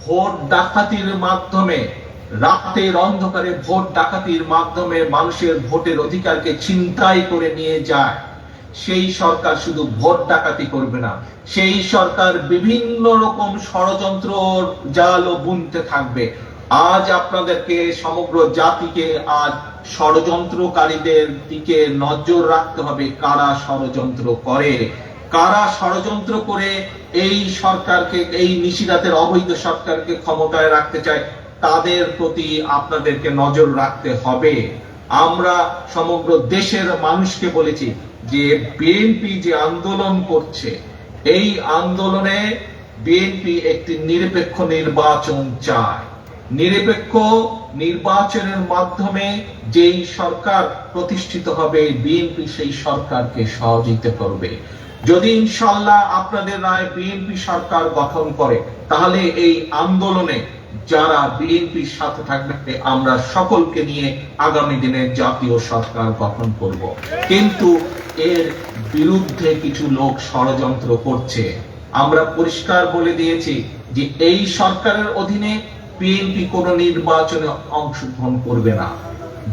ভোট ডাকাতির মাধ্যমে, রাতের অন্ধকারে ভোট ডাকাতির মাধ্যমে মানুষের ভোটের অধিকারকে ছিনতাই করে নিয়ে যায়, সেই সরকার শুধু ভোট ডাকাতি করবে না, সেই সরকার বিভিন্ন রকম ষড়যন্ত্র জালও বুনতে থাকবে। আজ আপনাদেরকে, সমগ্র জাতিকে আজ ষড়যন্ত্রকারীদের দিকে নজর রাখতে হবে। কারা ষড়যন্ত্র করে, কারা ষড়যন্ত্র করে এই সরকারকে, এই নিশিরাতের অবৈধ সরকারকে ক্ষমতায় রাখতে চায়, তাদের প্রতি আপনাদেরকে নজর রাখতে হবে। আমরা সমগ্র দেশের মানুষকে বলেছি যে বিএনপি যে আন্দোলন করছে, এই আন্দোলনে বিএনপি একটি নিরপেক্ষ নির্বাচন চায়। নিরপেক্ষ নির্বাচনের মাধ্যমে যেই সরকার প্রতিষ্ঠিত হবে, বিএনপি সেই সরকারকে সহযোগিতা করবে। যদি ইনশাআল্লাহ আপনাদের রায় বিএনপি সরকার গঠন করে, তাহলে এই আন্দোলনে যারা বিএনপির সাথে থাকবে, আমরা সকলকে নিয়ে আগামী দিনে জাতীয় সরকার গঠন করব। কিন্তু এর বিরুদ্ধে কিছু লোক ষড়যন্ত্র করছে। আমরা পরিষ্কার বলে দিয়েছি যে এই সরকারের অধীনে বিএনপি কোন নির্বাচনে অংশগ্রহণ করবে না।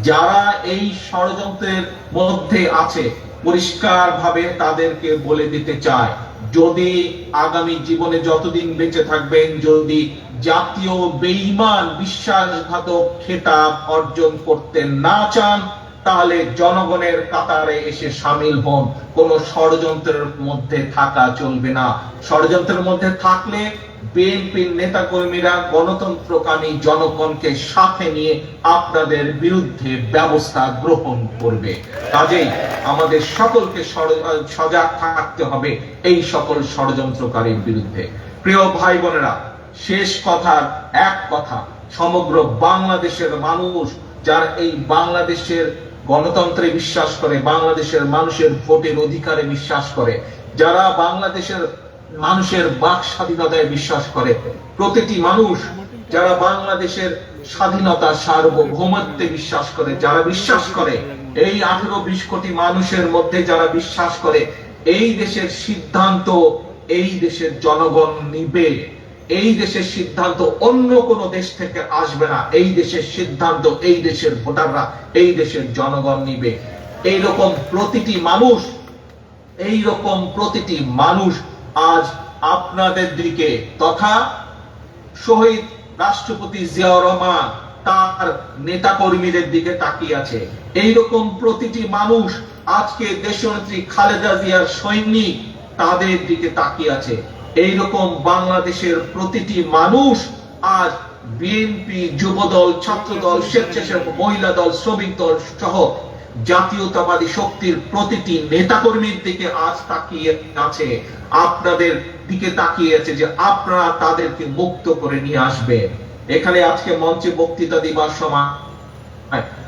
যারা এই ষড়যন্ত্রের মধ্যে আছে, পরিষ্কার ভাবে তাদেরকে বলে দিতে চায়, যদি আগামী জীবনে যতদিন বেঁচে থাকবেন, যদি জাতীয় বেঈমান বিশ্বাসঘাতক খেতাব অর্জন করতে না চান, তাহলে জনগণের কাতারে এসে সামিল হন। কোন ষড়যন্ত্রের মধ্যে থাকা চলবে না। ষড়যন্ত্রের মধ্যে থাকলে বিএনপির নেতা কর্মীরা গণতন্ত্রকামী জনগণকে সাথে নিয়ে আপনাদের বিরুদ্ধে ব্যবস্থা গ্রহণ করবে। কাজেই আমাদের সকলকে সজাগ থাকতে হবে এই সকল ষড়যন্ত্রকারীর বিরুদ্ধে। প্রিয় ভাই বোনেরা, শেষ কথার এক কথা, সমগ্র বাংলাদেশের মানুষ যারা এই বাংলাদেশের গণতন্ত্রে বিশ্বাস করে, বাংলাদেশের মানুষের ভোটের অধিকারে বিশ্বাস করে, যারা বাংলাদেশের মানুষের বাক স্বাধীনতায় বিশ্বাস করে, প্রতিটি মানুষ যারা বাংলাদেশের স্বাধীনতা সার্বভৌমত্বে বিশ্বাস করে, যারা বিশ্বাস করে, এই 18-20 কোটি মানুষের মধ্যে যারা বিশ্বাস করে এই দেশের সিদ্ধান্ত এই দেশের জনগণ নিবে, এই দেশের সিদ্ধান্ত অন্য কোন দেশ থেকে আসবে না, এই দেশের সিদ্ধান্ত এই দেশের ভোটাররা, এই দেশের জনগণ নিবে। এইরকম প্রতিটি মানুষ আজ আপনাদের দিকে তথা শহীদ রাষ্ট্রপতি জিয়াউর রহমান তার নেতা কর্মীদের দিকে তাকিয়ে আছে। এইরকম প্রতিটি মানুষ আজকে দেশনেত্রী খালেদা জিয়ার সৈনিক, তাদের দিকে তাকিয়ে আছে। এইরকম বাংলাদেশের প্রতিটি মানুষ আজ বিএনপি, যুবদল, ছাত্রদল, স্বেচ্ছাসেবক মহিলা দল, শ্রমিক দল সহ জাতীয়তাবাদী শক্তির প্রতিটি নেতাকর্মীর দিকে আজ তাকিয়ে আছে, আপনাদের দিকে তাকিয়ে আছে যে আপনারা তাদেরকে মুক্ত করে নিয়ে আসবে। এখানে আজকে মঞ্চে বক্তৃতা দিবার সময়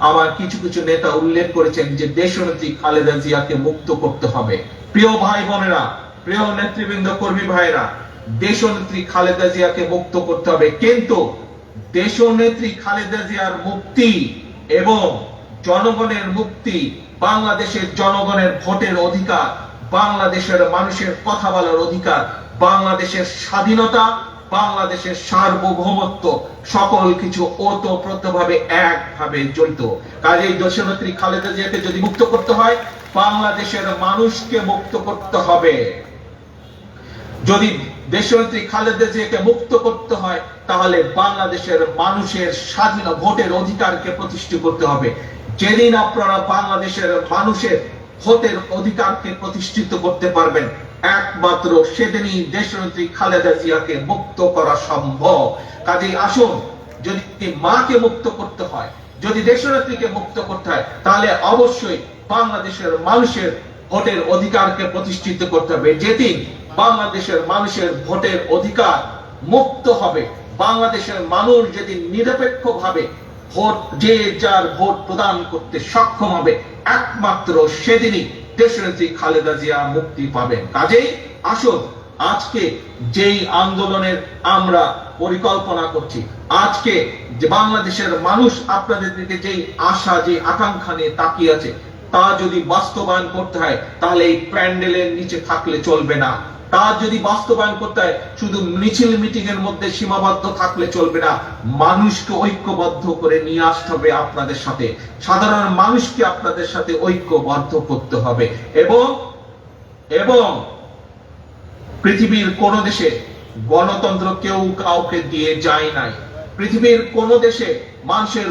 আমার কিছু নেতা উল্লেখ করেছেন যে দেশনেত্রী খালেদা জিয়াকে মুক্ত করতে হবে। প্রিয় ভাই বোনেরা, প্রিয় নেতৃবৃন্দ, কর্মী ভাইরা, দেশনেত্রী খালেদা জিয়াকে মুক্ত করতে হবে, কিন্তু দেশনেত্রী খালেদা জিয়ার মুক্তি এবং জনগণের মুক্তি, বাংলাদেশের জনগণের ভোটের অধিকার, বাংলাদেশের মানুষের কথা বলার অধিকার, বাংলাদেশের স্বাধীনতা, বাংলাদেশের সার্বভৌমত্ব, সকল কিছু ওতপ্রোতভাবে একভাবে জড়িত। কাজেই দেশনেত্রী খালেদা জিয়াকে যদি মুক্ত করতে হয়, বাংলাদেশের মানুষকে মুক্ত করতে হবে। যদি দেশনেত্রী খালেদা জিয়াকে মুক্ত করতে হয়, তাহলে বাংলাদেশের মানুষের স্বাধীন ভোটের অধিকারকে প্রতিষ্ঠিত করতে হবে। যেদিন আপনারা বাংলাদেশের মানুষের ভোটের অধিকারকে প্রতিষ্ঠিত করতে পারবেন, একমাত্র সেদিনই দেশনেত্রী খালেদা জিয়াকে মুক্ত করা সম্ভব। কাজেই আসুন, যদি মাকে মুক্ত করতে হয়, যদি দেশনেত্রীকে মুক্ত করতে হয়, তাহলে অবশ্যই বাংলাদেশের মানুষের ভোটের অধিকারকে প্রতিষ্ঠিত করতে হবে। যেদিন বাংলাদেশের মানুষের ভোটের অধিকার মুক্ত হবে, বাংলাদেশের মানুষ যেদিন নিরপেক্ষভাবে ভোট, যে যার ভোট প্রদান করতে সক্ষম হবে, একমাত্র সেদিনই দেশনেত্রী খালেদা জিয়া মুক্তি পাবেন। কাজেই আসুন, আজকে যেই আন্দোলনের আমরা পরিকল্পনা করছি, আজকে যে বাংলাদেশের মানুষ আপনাদের দিকে যেই আশা, যে আকাঙ্ক্ষা নিয়ে তাকিয়ে আছে, তা যদি বাস্তবায়ন করতে হয়, তাহলে এই প্যান্ডেলের নিচে থাকলে চলবে না। তা যদি বাস্তবায়ন করতে হয়, শুধু মিছিল মিটিং এর মধ্যে সীমাবদ্ধ থাকলে চলবে না। মানুষকে ঐক্যবদ্ধ করে নিয়ে আসতে হবে আপনাদের সাথে, সাধারণ মানুষকে আপনাদের সাথে ঐক্যবদ্ধ করতে হবে। এবং পৃথিবীর কোন দেশে গণতন্ত্র কেউ কাউকে দিয়ে যায় নাই। পৃথিবীর কোন দেশে মানুষের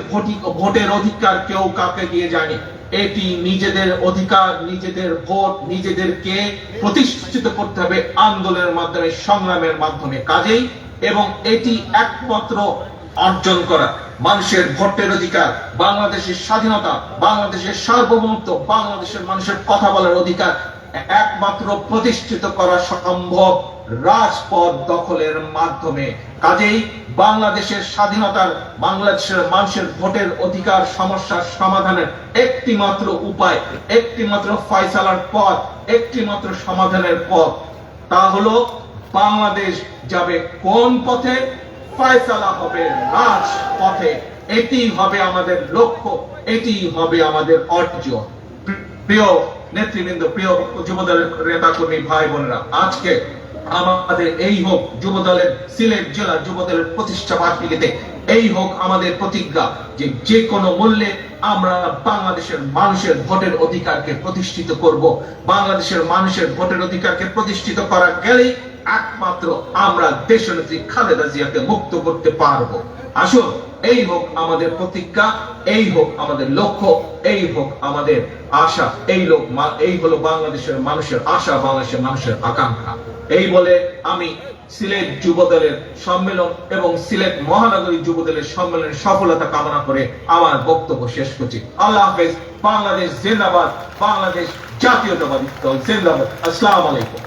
ভোটের অধিকার কেউ কাউকে দিয়ে যায়নি। এটি নিজেদের অধিকার, নিজেদের ভোট, নিজেদেরকে প্রতিষ্ঠিত করতে হবে আন্দোলনের মাধ্যমে, সংগ্রামের মাধ্যমে। কাজেই এবং এটি একমাত্র অর্জন করা মানুষের ভোটের অধিকার, বাংলাদেশের স্বাধীনতা, বাংলাদেশের সার্বভৌমত্ব, বাংলাদেশের মানুষের কথা বলার অধিকার একমাত্র প্রতিষ্ঠিত করা সম্ভব রাজপথ দখলের মাধ্যমে। কাজেই বাংলাদেশের স্বাধীনতার, বাংলাদেশের মানুষের ভোটের অধিকার সমস্যার সমাধানের একটি মাত্র উপায়, একটি মাত্র ফয়সালার পথ, একটি মাত্র সমাধানের পথ, তা হলো বাংলাদেশ যাবে কোন পথে? ফয়সালা হবে রাজপথে। এটি হবে আমাদের লক্ষ্য, এটি হবে আমাদের অর্জন। প্রিয় নেতৃবৃন্দ, প্রিয় যুবদলের নেতা কর্মী ভাই বোনেরা, আজকে আমাদের এই হোক যুবদলের, সিলেট জেলা যুবদলের প্রতিষ্ঠা বার্ষিকীতে এই হোক আমাদের প্রতিজ্ঞা যে যে কোনো মূল্যে আমরা বাংলাদেশের মানুষের ভোটের অধিকারকে প্রতিষ্ঠিত করব। বাংলাদেশের মানুষের ভোটের অধিকারকে প্রতিষ্ঠিত করা গেলেই একমাত্র আমরা দেশনেত্রী খালেদা জিয়াকে মুক্ত করতে পারবো। আসুন, এই হোক আমাদের প্রতিজ্ঞা, এই হোক আমাদের লক্ষ্য, এই হোক আমাদের আশা, এই হলো বাংলাদেশের মানুষের আশা, বাংলাদেশের মানুষের আকাঙ্ক্ষা। এই বলে আমি সিলেট যুবদলের সম্মেলন এবং সিলেট মহানগরী যুবদলের সম্মেলনের সফলতা কামনা করে আমার বক্তব্য শেষ করছি। আল্লাহ হাফেজ। বাংলাদেশ জিন্দাবাদ, বাংলাদেশ জাতীয়তাবাদী দল জিন্দাবাদ। আসসালামু আলাইকুম।